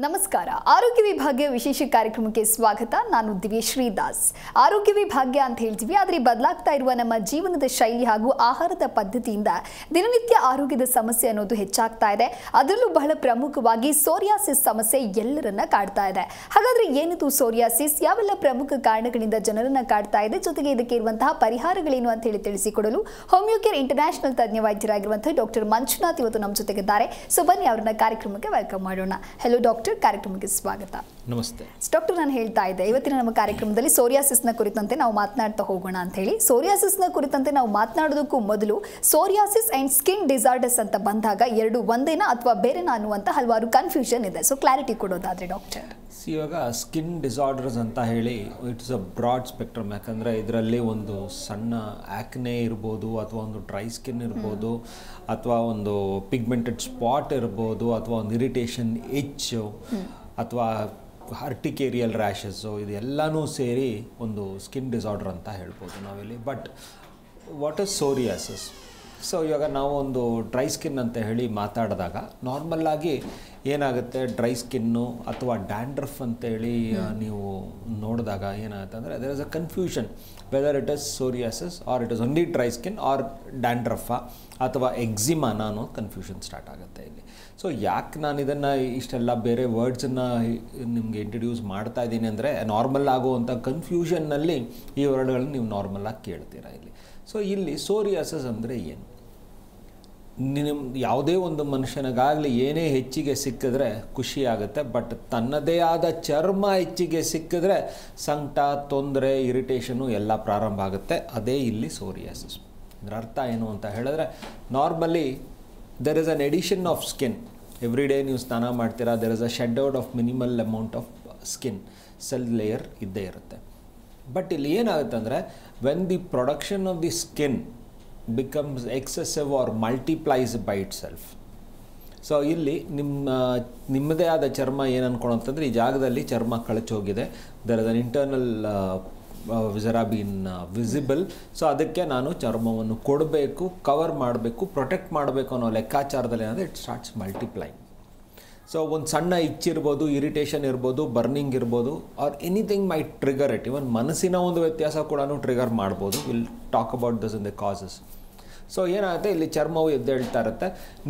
ನಮಸ್ಕಾರ. ಆರೋಗ್ಯ ವಿಭಾಗ ವಿಶೇಷ ಕಾರ್ಯಕ್ರಮಕ್ಕೆ ಸ್ವಾಗತ. ನಾನು ದಿವ್ಯಶ್ರೀ ದಾಸ್. ಆರೋಗ್ಯ ವಿಭಾಗ ಅಂತ ಹೇಳ್ತೀವಿ, ಆದರೆ ಬದಲಾಗ್ತಾ ಇರುವ ನಮ್ಮ ಜೀವನದ ಶೈಲಿ ಹಾಗೂ ಆಹಾರದ ಪದ್ಧತಿಯಿಂದ ದಿನನಿತ್ಯ ಆರೋಗ್ಯದ ಸಮಸ್ಯೆ ಅನ್ನೋದು ಹೆಚ್ಚಾಗ್ತಾ ಇದೆ. ಅದರಲ್ಲೂ ಬಹಳ ಪ್ರಮುಖವಾಗಿ ಸೋರಿಯಾಸಿಸ್ ಸಮಸ್ಯೆ ಎಲ್ಲರನ್ನ ಕಾಡ್ತಾ ಇದೆ. ಹಾಗಾದ್ರೆ ಏನಿದು ಸೋರಿಯಾಸಿಸ್, ಯಾವೆಲ್ಲ ಪ್ರಮುಖ ಕಾರಣಗಳಿಂದ ಜನರನ್ನ ಕಾಡ್ತಾ ಇದೆ, ಜೊತೆಗೆ ಇದಕ್ಕೆ ಇರುವಂತಹ ಪರಿಹಾರಗಳೇನು ಅಂತ ಹೇಳಿ ತಿಳಿಸಿಕೊಡಲು ಹೋಮಿಯೋಕೇರ್ ಇಂಟರ್ನ್ಯಾಷನಲ್ ತಜ್ಞ ವೈದ್ಯರಾಗಿರುವಂತಹ ಡಾಕ್ಟರ್ ಮಂಜುನಾಥ್ ಇವತ್ತು ನಮ್ಮ ಜೊತೆಗಿದ್ದಾರೆ. ಸೊ ಬನ್ನಿ ಅವರನ್ನ ಕಾರ್ಯಕ್ರಮಕ್ಕೆ ವೆಲ್ಕಮ್ ಮಾಡೋಣ. ಹೆಲೋ ಡಾಕ್ಟರ್, ಕಾರ್ಯಕ್ರಮಕ್ಕೆ ಸ್ವಾಗತ. ನಮಸ್ತೆ ಡಾಕ್ಟರ್, ನಾನು ಹೇಳ್ತಾ ಇದ್ದೆ ಇವತ್ತಿನ ನಮ್ಮ ಕಾರ್ಯಕ್ರಮದಲ್ಲಿ ಸೋರಿಯಾಸಿಸ್ನ ಕುರಿತಂತೆ ನಾವು ಮಾತನಾಡ್ತಾ ಹೋಗೋಣ ಅಂತ ಹೇಳಿ. ಸೋರಿಯಾಸಿಸ್ನ ಕುರಿತಂತೆ ನಾವು ಮಾತನಾಡೋದಕ್ಕೂ ಮೊದಲು ಸೋರಿಯಾಸಿಸ್ ಅಂಡ್ ಸ್ಕಿನ್ ಡಿಸಾರ್ಡರ್ಸ್ ಅಂತ ಬಂದಾಗ ಎರಡು ಒಂದೇನಾ ಅಥವಾ ಬೇರೆನಾ ಅನ್ನುವಂತ ಹಲವಾರು ಕನ್ಫ್ಯೂಷನ್ ಇದೆ. ಸೊ ಕ್ಲಾರಿಟಿ ಕೊಡೋದಾದ್ರೆ ಡಾಕ್ಟರ್. ಇವಾಗ ಸ್ಕಿನ್ ಡಿಸಾರ್ಡರ್ಸ್ ಅಂತ ಹೇಳಿ ಇಟ್ಸ್ ಅ ಬ್ರಾಡ್ ಸ್ಪೆಕ್ಟ್ರಮ್. ಯಾಕಂದರೆ ಇದರಲ್ಲಿ ಒಂದು ಸಣ್ಣ ಆ್ಯಕ್ನೆ ಇರ್ಬೋದು, ಅಥವಾ ಒಂದು ಡ್ರೈ ಸ್ಕಿನ್ ಇರ್ಬೋದು, ಅಥವಾ ಒಂದು ಪಿಗ್ಮೆಂಟೆಡ್ ಸ್ಪಾಟ್ ಇರ್ಬೋದು, ಅಥವಾ ಒಂದು ಇರಿಟೇಷನ್ ಇಚ್ಚು, ಅಥವಾ ಹರ್ಟಿಕೇರಿಯಲ್ ರ್ಯಾಷಸ್ಸು, ಇದೆಲ್ಲನೂ ಸೇರಿ ಒಂದು ಸ್ಕಿನ್ ಡಿಸಾರ್ಡರ್ ಅಂತ ಹೇಳ್ಬೋದು ನಾವಿಲ್ಲಿ. But what is psoriasis? So ಇವಾಗ ನಾವು ಒಂದು ಡ್ರೈ ಸ್ಕಿನ್ ಅಂತ ಹೇಳಿ ಮಾತಾಡಿದಾಗ ನಾರ್ಮಲ್ಲಾಗಿ ಏನಾಗುತ್ತೆ, ಡ್ರೈ ಸ್ಕಿನ್ನು ಅಥವಾ ಡ್ಯಾಂಡ್ರಫ್ ಅಂತೇಳಿ ನೀವು ನೋಡಿದಾಗ ಏನಾಗುತ್ತೆ ಅಂದರೆ there is a confusion whether it is psoriasis or it is only dry skin or ಡ್ಯಾಂಡ್ರಫಾ ಅಥವಾ ಎಕ್ಸಿಮಾನ ಅನ್ನೋ ಕನ್ಫ್ಯೂಷನ್ ಸ್ಟಾರ್ಟ್ ಆಗುತ್ತೆ ಇಲ್ಲಿ. ಸೊ ಯಾಕೆ ನಾನು ಇದನ್ನು ಇಷ್ಟೆಲ್ಲ ಬೇರೆ ವರ್ಡ್ಸನ್ನು ನಿಮಗೆ ಇಂಟ್ರಡ್ಯೂಸ್ ಮಾಡ್ತಾ ಇದ್ದೀನಿ ಅಂದರೆ, ನಾರ್ಮಲ್ ಆಗುವಂಥ ಕನ್ಫ್ಯೂಷನ್ನಲ್ಲಿ ಈ ವರ್ಡ್ಗಳನ್ನ ನೀವು ನಾರ್ಮಲಾಗಿ ಕೇಳ್ತೀರಾ ಇಲ್ಲಿ. ಸೊ ಇಲ್ಲಿ ಸೋರಿಯಾಸಿಸ್ ಅಂದರೆ ಏನು? ಯಾವುದೇ ಒಂದು ಮನುಷ್ಯನಿಗಾಗಲಿ ಏನೇ ಹೆಚ್ಚಿಗೆ ಸಿಕ್ಕಿದ್ರೆ ಖುಷಿ ಆಗುತ್ತೆ, ಬಟ್ ತನ್ನದೇ ಆದ ಚರ್ಮ ಹೆಚ್ಚಿಗೆ ಸಿಕ್ಕಿದ್ರೆ ಸಂಕಟ, ತೊಂದರೆ, ಇರಿಟೇಷನು ಎಲ್ಲ ಪ್ರಾರಂಭ ಆಗುತ್ತೆ. ಅದೇ ಇಲ್ಲಿ ಸೋರಿಯಾಸಿಸ್. ಇದರ ಅರ್ಥ ಏನು ಅಂತ ಹೇಳಿದ್ರೆ, normally there is an addition of skin. Every day ನೀವು ಸ್ನಾನ ಮಾಡ್ತೀರಾ, there is a shed out of minimal amount of skin, cell layer ಇದ್ದೇ ಇರುತ್ತೆ. ಬಟ್ ಇಲ್ಲಿ ಏನಾಗುತ್ತೆ ಅಂದರೆ, when the production of the skin becomes excessive or multiplies by itself. So ಇಲ್ಲಿ ನಿಮ್ಮದೇ ಆದ ಚರ್ಮ ಏನು ಅಂದ್ಕೊಳಂತಂದರೆ, ಈ ಜಾಗದಲ್ಲಿ ಚರ್ಮ ಕಳಚೋಗಿದೆ, there is an internal viscera been visible. So ಅದಕ್ಕೆ ನಾನು ಚರ್ಮವನ್ನು ಕೊಡಬೇಕು, ಕವರ್ ಮಾಡಬೇಕು, ಪ್ರೊಟೆಕ್ಟ್ ಮಾಡಬೇಕು ಅನ್ನೋ ಲೆಕ್ಕಾಚಾರದಲ್ಲಿ ಏನಾದರೆ ಇಟ್ ಸ್ಟಾರ್ಟ್ಸ್ ಮಲ್ಟಿಪ್ಲೈ. ಸೊ ಒಂದು ಸಣ್ಣ ಇಚ್ಚಿರ್ಬೋದು, ಇರಿಟೇಷನ್ ಇರ್ಬೋದು, ಬರ್ನಿಂಗ್ ಇರ್ಬೋದು, or anything might trigger it. Even ಮನಸ್ಸಿನ ಒಂದು ವ್ಯತ್ಯಾಸ ಕೂಡ ಟ್ರಿಗರ್ ಮಾಡ್ಬೋದು. Will talk about this in the causes. So ಏನಾಗುತ್ತೆ, ಇಲ್ಲಿ ಚರ್ಮವು ಎದ್ದೇಳ್ತಾ ಇರುತ್ತೆ,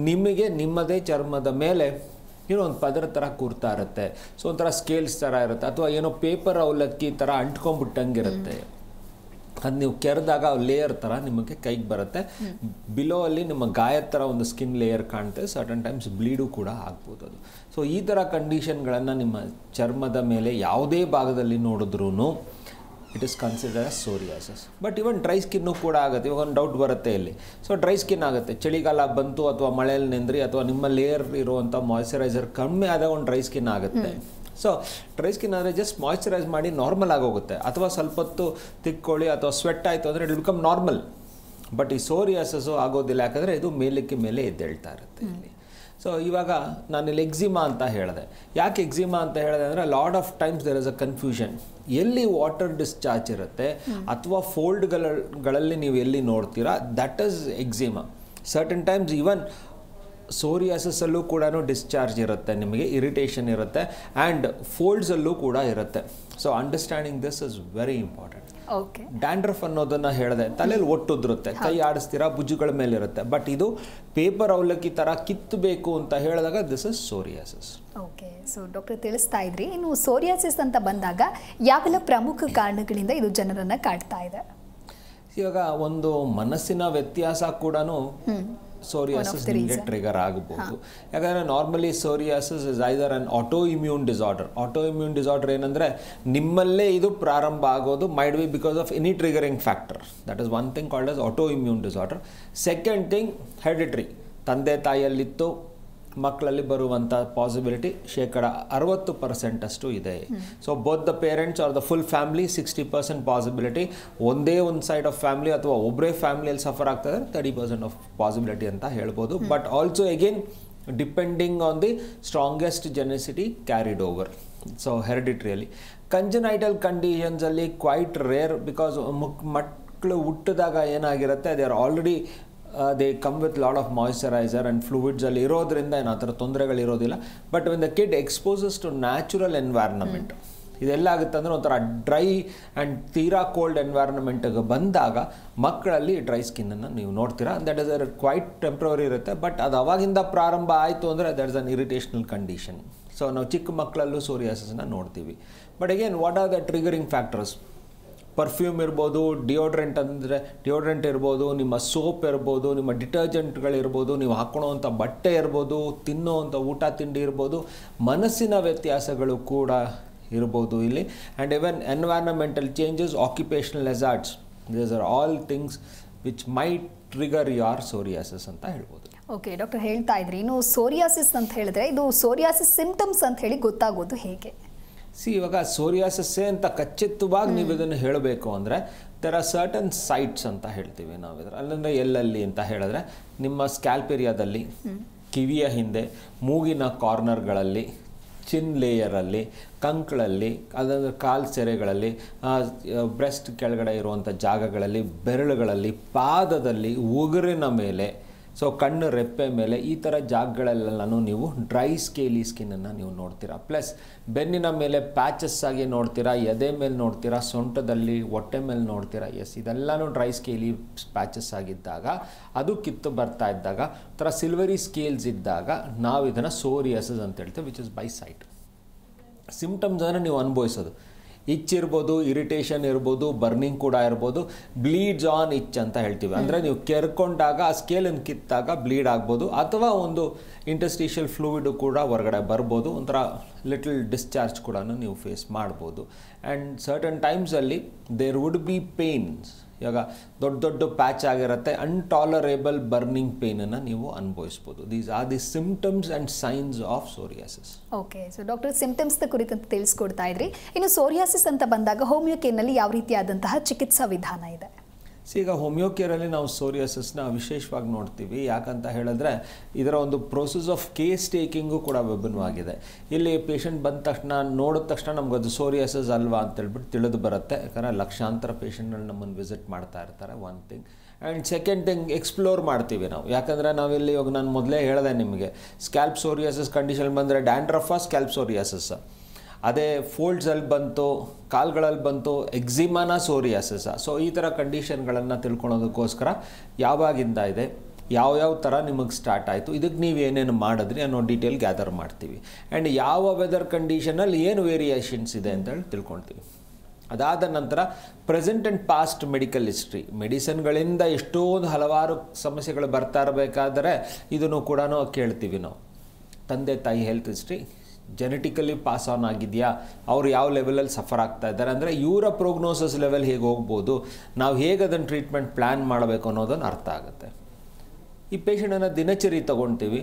ನಿಮಗೆ ನಿಮ್ಮದೇ ಚರ್ಮದ ಮೇಲೆ ಏನೋ ಒಂದು ಪದರ ಥರ ಕೂರ್ತಾ ಇರುತ್ತೆ. ಸೊ ಒಂಥರ ಸ್ಕೇಲ್ಸ್ ಥರ ಇರುತ್ತೆ, ಅಥವಾ ಏನೋ ಪೇಪರ್ ಅವಲಕ್ಕಿ ಥರ ಅಂಟ್ಕೊಂಡ್ಬಿಟ್ಟಂಗಿರುತ್ತೆ. ಅದು ನೀವು ಕೆರೆದಾಗ ಲೇಯರ್ ಥರ ನಿಮಗೆ ಕೈಗೆ ಬರುತ್ತೆ. ಬಿಲೋ ಅಲ್ಲಿ ನಿಮ್ಮ ಗಾಯದ ಥರ ಒಂದು ಸ್ಕಿನ್ ಲೇಯರ್ ಕಾಣುತ್ತೆ. ಸರ್ಟನ್ ಟೈಮ್ಸ್ ಬ್ಲೀಡು ಕೂಡ ಆಗ್ಬೋದು ಅದು. ಸೊ ಈ ಥರ ಕಂಡೀಷನ್ಗಳನ್ನು ನಿಮ್ಮ ಚರ್ಮದ ಮೇಲೆ ಯಾವುದೇ ಭಾಗದಲ್ಲಿ ನೋಡಿದ್ರೂ it is consider as psoriasis. But even dry skin ಕೂಡ ಆಗುತ್ತೆ. ಇವಾಗ ಒಂದು ಡೌಟ್ ಬರುತ್ತೆ ಇಲ್ಲಿ. ಸೊ ಡ್ರೈ ಸ್ಕಿನ್ ಆಗುತ್ತೆ, ಚಳಿಗಾಲ ಬಂತು ಅಥವಾ ಮಳೆಯಲ್ಲಿ ನೆಂದ್ರಿ ಅಥವಾ ನಿಮ್ಮ ಲೇಯರ್ ಇರುವಂಥ ಮಾಯ್ಶ್ಚರೈಸರ್ ಕಮ್ಮಿ ಆದಾಗ ಒಂದು ಡ್ರೈ ಸ್ಕಿನ್ ಆಗುತ್ತೆ. ಸೊ ಡ್ರೈ ಸ್ಕಿನ್ ಅಂದರೆ ಜಸ್ಟ್ ಮಾಯ್ಶ್ಚರೈಸ್ ಮಾಡಿ ನಾರ್ಮಲ್ ಆಗೋಗುತ್ತೆ, ಅಥವಾ ಸ್ವಲ್ಪ ಹೊತ್ತು ತಿಕ್ಕೊಳ್ಳಿ ಅಥವಾ ಸ್ವೆಟ್ ಆಯಿತು ಅಂದರೆ ಇಟ್ ಬಿಕಮ್ ನಾರ್ಮಲ್. ಬಟ್ ಈ ಸೋರಿಯಾಸಿಸು ಆಗೋದಿಲ್ಲ, ಯಾಕಂದರೆ ಇದು ಮೇಲಕ್ಕೆ ಮೇಲೆ ಎದ್ದೇಳ್ತಾ ಇರುತ್ತೆ ಇಲ್ಲಿ. ಸೊ ಇವಾಗ ನಾನಿಲ್ಲಿ ಎಕ್ಸಿಮಾ ಅಂತ ಹೇಳಿದೆ. ಯಾಕೆ ಎಕ್ಸಿಮಾ ಅಂತ ಹೇಳಿದೆ ಅಂದರೆ, lot of times there is a confusion. ಎಲ್ಲಿ ವಾಟರ್ ಡಿಸ್ಚಾರ್ಜ್ ಇರುತ್ತೆ ಅಥವಾ ಫೋಲ್ಡ್ಗಳಲ್ಲಿ ನೀವು ಎಲ್ಲಿ ನೋಡ್ತೀರಾ, that is eczema. Certain times even ಸೋರಿಯಾಸಿಸಲ್ಲೂ ಕೂಡ ಡಿಸ್ಚಾರ್ಜ್ ಇರುತ್ತೆ, ನಿಮಗೆ ಇರಿಟೇಷನ್ ಇರುತ್ತೆ, ಆ್ಯಂಡ್ ಫೋಲ್ಡ್ಸಲ್ಲೂ ಕೂಡ ಇರುತ್ತೆ. So understanding this is very important. Okay, dandruff ಅನ್ನೋದನ್ನು ಹೇಳಿದೆ, ತಲೆಯಲ್ಲಿ ಒಟ್ಟುದ್ರುತ್ತೆ, ಕೈ ಆಡಿಸ್ತೀರಾ, ಭುಜಗಳ ಮೇಲೆ ಇರುತ್ತೆ. ಬಟ್ ಇದು ಪೇಪರ್ ಅವಲಕ್ಕಿ ಥರ ಕಿತ್ತಬೇಕು ಅಂತ ಹೇಳಿದಾಗ this is psoriasis. Okay, so doctor ತಿಳಿಸ್ತಾ ಇದ್ರಿ. ಇನ್ನು ಸೋರಿಯಾಸಿಸ್ ಅಂತ ಬಂದಾಗ ಯಾವೆಲ್ಲ ಪ್ರಮುಖ ಕಾರಣಗಳಿಂದ ಇದು ಜನರನ್ನ ಕಾಡ್ತಾ ಇದೆ? ಇವಾಗ ಒಂದು ಮನಸ್ಸಿನ ವ್ಯತ್ಯಾಸ ಕೂಡ ಸೋರಿಯಾಸಿಸ್ ನಿಮಗೆ ಟ್ರಿಗರ್ ಆಗಬಹುದು. ಯಾಕಂದರೆ normally psoriasis is either an auto immune disorder. Auto immune disorder ಏನಂದರೆ, ನಿಮ್ಮಲ್ಲೇ ಇದು ಪ್ರಾರಂಭ ಆಗೋದು, might B because of any triggering factor. That is one thing called as auto immune disorder. Second thing, hereditary. ತಂದೆ ತಾಯಿಯಲ್ಲಿತ್ತು ಮಕ್ಕಳಲ್ಲಿ ಬರುವಂಥ ಪಾಸಿಬಿಲಿಟಿ 60% ಅಷ್ಟು ಇದೆ. So both the parents are the full family 60% possibility. ಒಂದೇ ಒಂದು ಸೈಡ್ ಆಫ್ ಫ್ಯಾಮಿಲಿ ಅಥವಾ ಒಬ್ಬರೇ ಫ್ಯಾಮಿಲಿಯಲ್ಲಿ ಸಫರ್ ಆಗ್ತದೆ 30% ಆಫ್ ಪಾಸಿಬಿಲಿಟಿ ಅಂತ ಹೇಳ್ಬೋದು. But also again depending on the strongest genicity carried over. So ಹೆರಿಡಿಟ್ರಿಯಲ್ಲಿ. ಕಂಜನೈಟಲ್ ಕಂಡೀಷನ್ಸಲ್ಲಿ ಕ್ವೈಟ್ ರೇರ್, ಬಿಕಾಸ್ ಮಕ್ಕಳು ಹುಟ್ಟಿದಾಗ ಏನಾಗಿರುತ್ತೆ, they are already they come with lot of moisturiser and ಫ್ಲೂಯಿಡ್ಸಲ್ಲಿ ಇರೋದ್ರಿಂದ ಏನು ಆ ಥರ ತೊಂದರೆಗಳಿರೋದಿಲ್ಲ. But when the kid exposes to natural environment, ಇದೆಲ್ಲ ಆಗುತ್ತೆ ಅಂದರೆ ಒಂಥರ ಡ್ರೈ ಆ್ಯಂಡ್ ತೀರಾ ಕೋಲ್ಡ್ ಎನ್ವೈರ್ನಮೆಂಟಿಗೆ ಬಂದಾಗ ಮಕ್ಕಳಲ್ಲಿ ಡ್ರೈ ಸ್ಕಿನ್ನನ್ನು ನೀವು ನೋಡ್ತೀರಾ. ದಟ್ ಇಸ್ ಕ್ವೈಟ್ ಟೆಂಪ್ರವರಿ ಇರುತ್ತೆ. ಬಟ್ ಅದು ಅವಾಗಿಂದ ಪ್ರಾರಂಭ ಆಯಿತು ಅಂದರೆ that is an irritational condition. So ನಾವು ಚಿಕ್ಕ ಮಕ್ಕಳಲ್ಲೂ ಸೋರಿಯಾಸಿಸನ್ನು ನೋಡ್ತೀವಿ. But again what are the triggering factors? Perfume ಇರ್ಬೋದು, ಡಿಯೋಡ್ರೆಂಟ್ ಇರ್ಬೋದು, ನಿಮ್ಮ ಸೋಪ್ ಇರ್ಬೋದು, ನಿಮ್ಮ ಡಿಟರ್ಜೆಂಟ್ಗಳಿರ್ಬೋದು, ನೀವು ಹಾಕೊಳ್ಳೋವಂಥ ಬಟ್ಟೆ ಇರ್ಬೋದು, ತಿನ್ನೋವಂಥ ಊಟ ತಿಂಡಿ ಇರ್ಬೋದು, ಮನಸ್ಸಿನ ವ್ಯತ್ಯಾಸಗಳು ಕೂಡ ಇರ್ಬೋದು ಇಲ್ಲಿ. And even environmental changes, occupational hazards, these are all things which might trigger your psoriasis ಅಂತ ಹೇಳ್ಬೋದು. ಓಕೆ ಡಾಕ್ಟರ್, ಹೇಳ್ತಾ ಇದ್ರಿ ಇನ್ನು ಸೋರಿಯಾಸಿಸ್ ಅಂತ ಹೇಳಿದ್ರೆ ಇದು ಸೋರಿಯಾಸಿಸ್ ಸಿಂಪ್ಟಮ್ಸ್ ಅಂತ ಹೇಳಿ ಗೊತ್ತಾಗೋದು ಹೇಗೆ? ಇವಾಗ ಸೋರಿಯಾಸಿಸ್ಸೇ ಅಂತ ಖಚಿತವಾಗಿ ನೀವು ಇದನ್ನು ಹೇಳಬೇಕು ಅಂದರೆ ದೆರ್ ಆರ್ ಸರ್ಟನ್ ಸೈಟ್ಸ್ ಅಂತ ಹೇಳ್ತೀವಿ ನಾವು ಇದರ. ಅಲ್ಲಂದರೆ ಎಲ್ಲಲ್ಲಿ ಅಂತ ಹೇಳಿದ್ರೆ ನಿಮ್ಮ ಸ್ಕ್ಯಾಲ್ಪ್ ಏರಿಯಾದಲ್ಲಿ, ಕಿವಿಯ ಹಿಂದೆ, ಮೂಗಿನ ಕಾರ್ನರ್ಗಳಲ್ಲಿ, ಚಿನ್ ಲೇಯರಲ್ಲಿ, ಕಂಕಳಲ್ಲಿ, ಅದಂದರೆ ಕಾಲು ಸೆರೆಗಳಲ್ಲಿ, ಬ್ರೆಸ್ಟ್ ಕೆಳಗಡೆ ಇರುವಂಥ ಜಾಗಗಳಲ್ಲಿ, ಬೆರಳುಗಳಲ್ಲಿ, ಪಾದದಲ್ಲಿ, ಉಗುರಿನ ಮೇಲೆ, ಸೊ ಕಣ್ಣು ರೆಪ್ಪೆ ಮೇಲೆ, ಈ ಥರ ಜಾಗಗಳೆಲ್ಲನೂ ನೀವು ಡ್ರೈ ಸ್ಕೇಲಿ ಸ್ಕಿನ್ನನ್ನು ನೀವು ನೋಡ್ತೀರಾ. ಪ್ಲಸ್ ಬೆನ್ನಿನ ಮೇಲೆ ಪ್ಯಾಚಸ್ ಆಗಿ ನೋಡ್ತೀರಾ, ಎದೆ ಮೇಲೆ ನೋಡ್ತೀರಾ, ಸೊಂಟದಲ್ಲಿ, ಹೊಟ್ಟೆ ಮೇಲೆ ನೋಡ್ತೀರಾ. ಎಸ್, ಇದೆಲ್ಲನೂ ಡ್ರೈ ಸ್ಕೇಲಿ ಪ್ಯಾಚಸ್ ಆಗಿದ್ದಾಗ, ಅದು ಕಿತ್ತು ಬರ್ತಾ ಇದ್ದಾಗ, ಥರ ಸಿಲ್ವರಿ ಸ್ಕೇಲ್ಸ್ ಇದ್ದಾಗ ನಾವು ಇದನ್ನು ಸೋರಿಯಾಸಿಸ್ ಅಂತ ಹೇಳ್ತೀವಿ, ವಿಚ್ ಇಸ್ ಬೈ ಸೈಟ್. ಸಿಂಪ್ಟಮ್ಸನ್ನು ನೀವು ಅನುಭವಿಸೋದು, ಇಚ್ ಇರ್ಬೋದು, ಇರಿಟೇಷನ್ ಇರ್ಬೋದು, ಬರ್ನಿಂಗ್ ಕೂಡ ಇರ್ಬೋದು, ಬ್ಲೀಡ್ಸ್ ಆನ್ ಇಚ್ ಅಂತ ಹೇಳ್ತೀವಿ. ಅಂದರೆ ನೀವು ಕೆರ್ಕೊಂಡಾಗ ಆ ಸ್ಕೇಲನ್ನು ಕಿತ್ತಾಗ ಬ್ಲೀಡ್ ಆಗ್ಬೋದು, ಅಥವಾ ಒಂದು ಇಂಟರ್ಸ್ಟಿಷಿಯಲ್ ಫ್ಲೂಯಿಡು ಕೂಡ ಹೊರಗಡೆ ಬರ್ಬೋದು, ಒಂಥರ ಲಿಟಲ್ ಡಿಸ್ಚಾರ್ಜ್ ಕೂಡ ನೀವು ಫೇಸ್ ಮಾಡ್ಬೋದು. ಆ್ಯಂಡ್ ಸರ್ಟನ್ ಟೈಮ್ಸಲ್ಲಿ ದೇರ್ ವುಡ್ ಬಿ ಪೇನ್ಸ್. ಇವಾಗ ದೊಡ್ಡ ದೊಡ್ಡ ಪ್ಯಾಚ್ ಆಗಿರುತ್ತೆ, ಅನ್ಟಾಲರೇಬಲ್ ಬರ್ನಿಂಗ್ ಪೇನನ್ನು ನೀವು ಅನುಭವಿಸ್ಬೋದು. These are the symptoms and signs of psoriasis. Okay, so doctor ಸಿಂಪ್ಟಮ್ಸ್ನ ಕುರಿತಂತೆ ತಿಳಿಸ್ಕೊಡ್ತಾ ಇದ್ರಿ. ಇನ್ನು ಸೋರಿಯಾಸಿಸ್ ಅಂತ ಬಂದಾಗ ಹೋಮಿಯೋ ಕೇರ್ನಲ್ಲಿ ಯಾವ ರೀತಿಯಾದಂತಹ ಚಿಕಿತ್ಸಾ ವಿಧಾನ ಇದೆ? ಈಗ ಹೋಮಿಯೋ ಕೇರಲ್ಲಿ ನಾವು ಸೋರಿಯಾಸಿಸ್ನ ವಿಶೇಷವಾಗಿ ನೋಡ್ತೀವಿ. ಯಾಕಂತ ಹೇಳಿದ್ರೆ ಇದರ ಒಂದು ಪ್ರೋಸೆಸ್ ಆಫ್ ಕೇಸ್ ಟೇಕಿಂಗು ಕೂಡ ವಿಭಿನ್ನವಾಗಿದೆ. ಇಲ್ಲಿ ಪೇಷಂಟ್ ಬಂದ ತಕ್ಷಣ, ನೋಡಿದ ತಕ್ಷಣ ನಮ್ಗೆ ಅದು ಸೋರಿಯಾಸಿಸ್ ಅಲ್ವಾ ಅಂತೇಳ್ಬಿಟ್ಟು ತಿಳಿದು ಬರುತ್ತೆ. ಯಾಕಂದರೆ ಲಕ್ಷಾಂತರ ಪೇಷಂಟ್ಗಳು ನಮ್ಮನ್ನು ವಿಸಿಟ್ ಮಾಡ್ತಾ ಇರ್ತಾರೆ, one thing. And second thing, explore ಮಾಡ್ತೀವಿ ನಾವು. ಯಾಕಂದರೆ ನಾವಿಲ್ಲಿ ಇವಾಗ ನಾನು ಮೊದಲೇ ಹೇಳಿದೆ ನಿಮಗೆ, ಸ್ಕ್ಯಾಲ್ಪ್ ಸೋರಿಯಾಸಿಸ್ ಕಂಡೀಷನ್ ಬಂದರೆ ಡ್ಯಾಂಡ್ರಫ್ ಸ್ಕ್ಯಾಲ್ಪ್ ಸೋರಿಯಾಸಿಸ್, ಅದೇ ಫೋಲ್ಡ್ಸಲ್ಲಿ ಬಂತು, ಕಾಲ್ಗಳಲ್ಲಿ ಬಂತು, ಎಕ್ಸಿಮಾನ ಸೋರಿಯಾಸಿಸ್. ಸೊ ಈ ಥರ ಕಂಡೀಷನ್ಗಳನ್ನು ತಿಳ್ಕೊಳೋದಕ್ಕೋಸ್ಕರ ಯಾವಾಗಿಂದ ಇದೆ, ಯಾವ್ಯಾವ ಥರ ನಿಮಗೆ ಸ್ಟಾರ್ಟ್ ಆಯಿತು, ಇದಕ್ಕೆ ನೀವು ಏನೇನು ಮಾಡಿದ್ರಿ ಅನ್ನೋ ಡೀಟೇಲ್ ಗ್ಯಾದರ್ ಮಾಡ್ತೀವಿ. ಆ್ಯಂಡ್ ಯಾವ ವೆದರ್ ಕಂಡೀಷನಲ್ಲಿ ಏನು ವೇರಿಯೇಷನ್ಸ್ ಇದೆ ಅಂತೇಳಿ ತಿಳ್ಕೊಳ್ತೀವಿ. ಅದಾದ ನಂತರ present and past medical history, ಮೆಡಿಸಿನ್ಗಳಿಂದ ಎಷ್ಟೊಂದು ಹಲವಾರು ಸಮಸ್ಯೆಗಳು ಬರ್ತಾ ಇರಬೇಕಾದ್ರೆ ಇದನ್ನು ಕೂಡ ಕೇಳ್ತೀವಿ ನಾವು. ತಂದೆ ತಾಯಿ health history, genetically pass on ಆಗಿದೆಯಾ, ಅವರು ಯಾವ ಲೆವೆಲಲ್ಲಿ ಸಫರ್ ಆಗ್ತಾ ಇದ್ದಾರೆ, ಅಂದರೆ ಇವರ ಪ್ರೋಗ್ನೋಸಿಸ್ ಲೆವೆಲ್ ಹೇಗೆ ಹೋಗ್ಬೋದು, ನಾವು ಹೇಗೆ ಅದನ್ನು ಟ್ರೀಟ್ಮೆಂಟ್ ಪ್ಲ್ಯಾನ್ ಮಾಡಬೇಕು ಅನ್ನೋದನ್ನು ಅರ್ಥ ಆಗುತ್ತೆ. ಈ ಪೇಷಂಟನ್ನು ದಿನಚರಿ ತೊಗೊಳ್ತೀವಿ.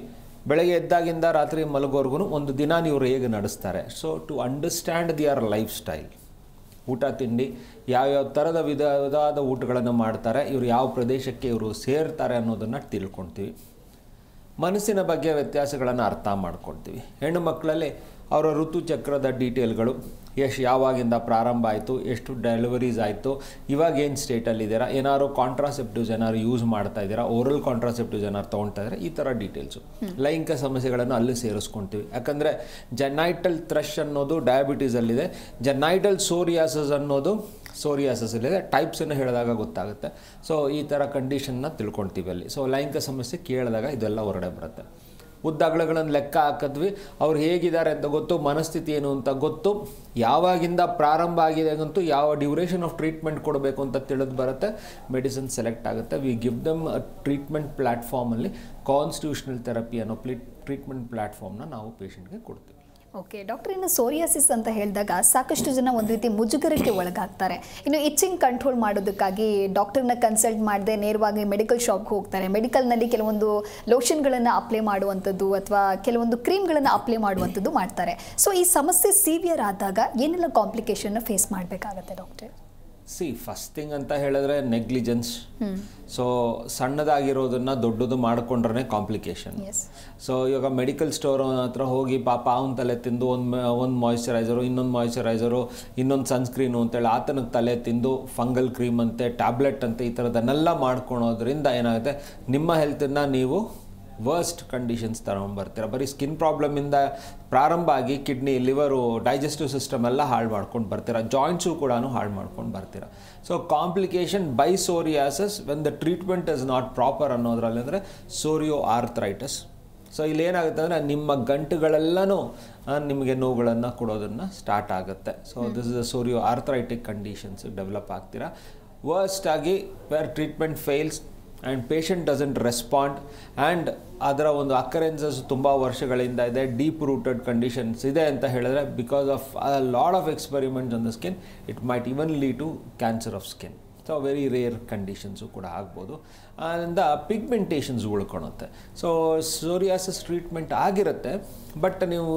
ಬೆಳಗ್ಗೆ ಎದ್ದಾಗಿಂದ ರಾತ್ರಿ ಮಲಗೋರ್ಗು ಒಂದು ದಿನ ಇವರು ಹೇಗೆ ನಡೆಸ್ತಾರೆ. So to understand their lifestyle, ಊಟ ತಿಂಡಿ, ಯಾವ್ಯಾವ ಥರದ ವಿಧವಾದ ಊಟಗಳನ್ನು ಮಾಡ್ತಾರೆ, ಇವರು ಯಾವ ಪ್ರದೇಶಕ್ಕೆ ಇವರು ಸೇರ್ತಾರೆ ಅನ್ನೋದನ್ನು ತಿಳ್ಕೊಳ್ತೀವಿ. ಮನಸ್ಸಿನ ಬಗ್ಗೆ ವ್ಯತ್ಯಾಸಗಳನ್ನು ಅರ್ಥ ಮಾಡ್ಕೊಳ್ತೀವಿ. ಹೆಣ್ಣು ಮಕ್ಕಳಲ್ಲಿ ಅವರ ಋತುಚಕ್ರದ ಡೀಟೇಲ್ಗಳು, ಎಷ್ಟು ಯಾವಾಗಿಂದ ಪ್ರಾರಂಭ ಆಯಿತು, ಎಷ್ಟು ಡೆಲಿವರೀಸ್ ಆಯಿತು, ಇವಾಗ ಏನು ಸ್ಟೇಟಲ್ಲಿದ್ದೀರಾ, ಏನಾದ್ರು ಕಾಂಟ್ರಾಸೆಪ್ಟಿವ್ಸ್ ಏನಾದ್ರು ಯೂಸ್ ಮಾಡ್ತಾ ಇದ್ದೀರಾ, ಓರಲ್ ಕಾಂಟ್ರಾಸೆಪ್ಟಿವ್ಸ್ ಏನಾದ್ರು ತೊಗೊಳ್ತಾ ಇದ್ದಾರೆ, ಈ ಥರ ಡೀಟೇಲ್ಸು. ಲೈಂಗಿಕ ಸಮಸ್ಯೆಗಳನ್ನು ಅಲ್ಲಿ ಸೇರಿಸ್ಕೊಳ್ತೀವಿ. ಯಾಕಂದರೆ ಜೆನೈಟಲ್ ಥ್ರಶ್ ಅನ್ನೋದು ಡಯಾಬಿಟೀಸಲ್ಲಿದೆ, ಜೆನೈಟಲ್ ಸೋರಿಯಾಸಿಸ್ ಅನ್ನೋದು ಸೋರಿಯಾಸಿಸಲ್ಲಿದೆ. ಟೈಪ್ಸನ್ನು ಹೇಳಿದಾಗ ಗೊತ್ತಾಗುತ್ತೆ. ಸೊ ಈ ಥರ ಕಂಡೀಷನ್ನ ತಿಳ್ಕೊಳ್ತೀವಿ ಅಲ್ಲಿ. ಸೊ ಲೈಂಗಿಕ ಸಮಸ್ಯೆ ಕೇಳಿದಾಗ ಇದೆಲ್ಲ ಹೊರಗಡೆ ಬರುತ್ತೆ. ಉದ್ದಗಳಗಳನ್ನು ಲೆಕ್ಕ ಹಾಕಿದ್ವಿ, ಅವ್ರು ಹೇಗಿದ್ದಾರೆ ಅಂತ ಗೊತ್ತು, ಮನಸ್ಥಿತಿ ಏನು ಅಂತ ಗೊತ್ತು, ಯಾವಾಗಿಂದ ಪ್ರಾರಂಭ ಆಗಿದೆ ಅಂತೂ ಯಾವ ಡ್ಯೂರೇಷನ್ ಆಫ್ ಟ್ರೀಟ್ಮೆಂಟ್ ಕೊಡಬೇಕು ಅಂತ ತಿಳಿದು ಬರುತ್ತೆ. ಮೆಡಿಸಿನ್ ಸೆಲೆಕ್ಟ್ ಆಗುತ್ತೆ. ವಿ ಗಿವ್ ದಮ್ ಟ್ರೀಟ್ಮೆಂಟ್ ಪ್ಲ್ಯಾಟ್ಫಾರ್ಮಲ್ಲಿ ಕಾನ್ಸ್ಟಿಟ್ಯೂಷನಲ್ ಥೆರಪಿ ಅನ್ನೋ ಟ್ರೀಟ್ಮೆಂಟ್ ಪ್ಲ್ಯಾಟ್ಫಾರ್ಮ್ನ ನಾವು ಪೇಷಂಟ್ಗೆ ಕೊಡ್ತೀವಿ. ಓಕೆ ಡಾಕ್ಟರ್, ಇನ್ನು ಸೋರಿಯಾಸಿಸ್ ಅಂತ ಹೇಳಿದಾಗ ಸಾಕಷ್ಟು ಜನ ಒಂದು ರೀತಿ ಮುಜುಗರಕ್ಕೆ ಒಳಗಾಗ್ತಾರೆ. ಇನ್ನು ಇಚ್ಚಿಂಗ್ ಕಂಟ್ರೋಲ್ ಮಾಡೋದಕ್ಕಾಗಿ ಡಾಕ್ಟರ್ನ ಕನ್ಸಲ್ಟ್ ಮಾಡದೆ ನೇರವಾಗಿ ಮೆಡಿಕಲ್ ಶಾಪ್ಗೆ ಹೋಗ್ತಾರೆ. ಮೆಡಿಕಲ್ನಲ್ಲಿ ಕೆಲವೊಂದು ಲೋಷನ್ಗಳನ್ನು ಅಪ್ಲೈ ಮಾಡುವಂಥದ್ದು ಅಥವಾ ಕೆಲವೊಂದು ಕ್ರೀಮ್ಗಳನ್ನು ಅಪ್ಲೈ ಮಾಡುವಂಥದ್ದು ಮಾಡ್ತಾರೆ. ಸೊ ಈ ಸಮಸ್ಯೆ ಸಿವಿಯರ್ ಆದಾಗ ಏನೆಲ್ಲ ಕಾಂಪ್ಲಿಕೇಶನ್ನ ಫೇಸ್ ಮಾಡಬೇಕಾಗತ್ತೆ ಡಾಕ್ಟರ್? ಫಸ್ಟ್ ಥಿಂಗ್ ಅಂತ ಹೇಳಿದ್ರೆ ನೆಗ್ಲಿಜೆನ್ಸ್. ಸೊ ಸಣ್ಣದಾಗಿರೋದನ್ನ ದೊಡ್ಡದು ಮಾಡಿಕೊಂಡ್ರೆ ಕಾಂಪ್ಲಿಕೇಶನ್. ಸೊ ಇವಾಗ ಮೆಡಿಕಲ್ ಸ್ಟೋರ್ ಹತ್ರ ಹೋಗಿ ಪಾಪ ಅವನ ತಲೆ ತಿಂದು ಒಂದು ಮಾಯಿಶ್ಚರೈಸರು, ಇನ್ನೊಂದು ಮಾಯಿಶ್ಚರೈಸರು, ಇನ್ನೊಂದು ಸನ್ಸ್ಕ್ರೀನು ಅಂತೇಳಿ ಆತನಿಗೆ ತಲೆ ತಿಂದು ಫಂಗಲ್ ಕ್ರೀಮ್ ಅಂತೆ, ಟ್ಯಾಬ್ಲೆಟ್ ಅಂತೆ, ಈ ಥರದನ್ನೆಲ್ಲ ಮಾಡ್ಕೊಳೋದ್ರಿಂದ ಏನಾಗುತ್ತೆ, ನಿಮ್ಮ ಹೆಲ್ತನ್ನು ನೀವು ವರ್ಸ್ಟ್ ಕಂಡೀಷನ್ಸ್ ತಗೊಂಡ್ಬರ್ತೀರ. ಬರೀ ಸ್ಕಿನ್ ಪ್ರಾಬ್ಲಮಿಂದ ಪ್ರಾರಂಭ ಆಗಿ ಕಿಡ್ನಿ, ಲಿವರು, ಡೈಜೆಸ್ಟಿವ್ ಸಿಸ್ಟಮ್ ಎಲ್ಲ ಹಾಳು ಮಾಡ್ಕೊಂಡು ಬರ್ತೀರ, ಜಾಯಿಂಟ್ಸು ಕೂಡ ಹಾಳು ಮಾಡ್ಕೊಂಡು ಬರ್ತೀರ. So complication by psoriasis when the treatment is not proper ಅನ್ನೋದ್ರಲ್ಲಿ ಅಂದರೆ ಸೋರಿಯೋ ಆರ್ಥ್ರೈಟಿಸ್. ಸೊ ಇಲ್ಲೇನಾಗುತ್ತೆ ಅಂದರೆ ನಿಮ್ಮ ಗಂಟುಗಳೆಲ್ಲನೂ ನಿಮಗೆ ನೋವುಗಳನ್ನು ಕೊಡೋದನ್ನು ಸ್ಟಾರ್ಟ್ ಆಗುತ್ತೆ. So this is a psorio arthritic conditions develop ಆಗ್ತೀರಾ. ವರ್ಸ್ಟ್ ಆಗಿ where treatment fails and patient doesn't respond and ಅದರ ಒಂದು ಅಕರೆನ್ಸಸ್ ತುಂಬ ವರ್ಷಗಳಿಂದ ಇದೆ, ಡೀಪ್ ರೂಟೆಡ್ ಕಂಡೀಷನ್ಸ್ ಇದೆ ಅಂತ ಹೇಳಿದ್ರೆ, because of a lot of experiments on the skin, it might even lead to cancer of skin. So very rare conditions ಕೂಡ ಆಗ್ಬೋದು. ಅದರಿಂದ ಪಿಗ್ಮೆಂಟೇಷನ್ಸ್ ಉಳ್ಕೊಳುತ್ತೆ. ಸೊ ಸೋರಿಯಾಸಿಸ್ ಟ್ರೀಟ್ಮೆಂಟ್ ಆಗಿರುತ್ತೆ, ಬಟ್ ನೀವು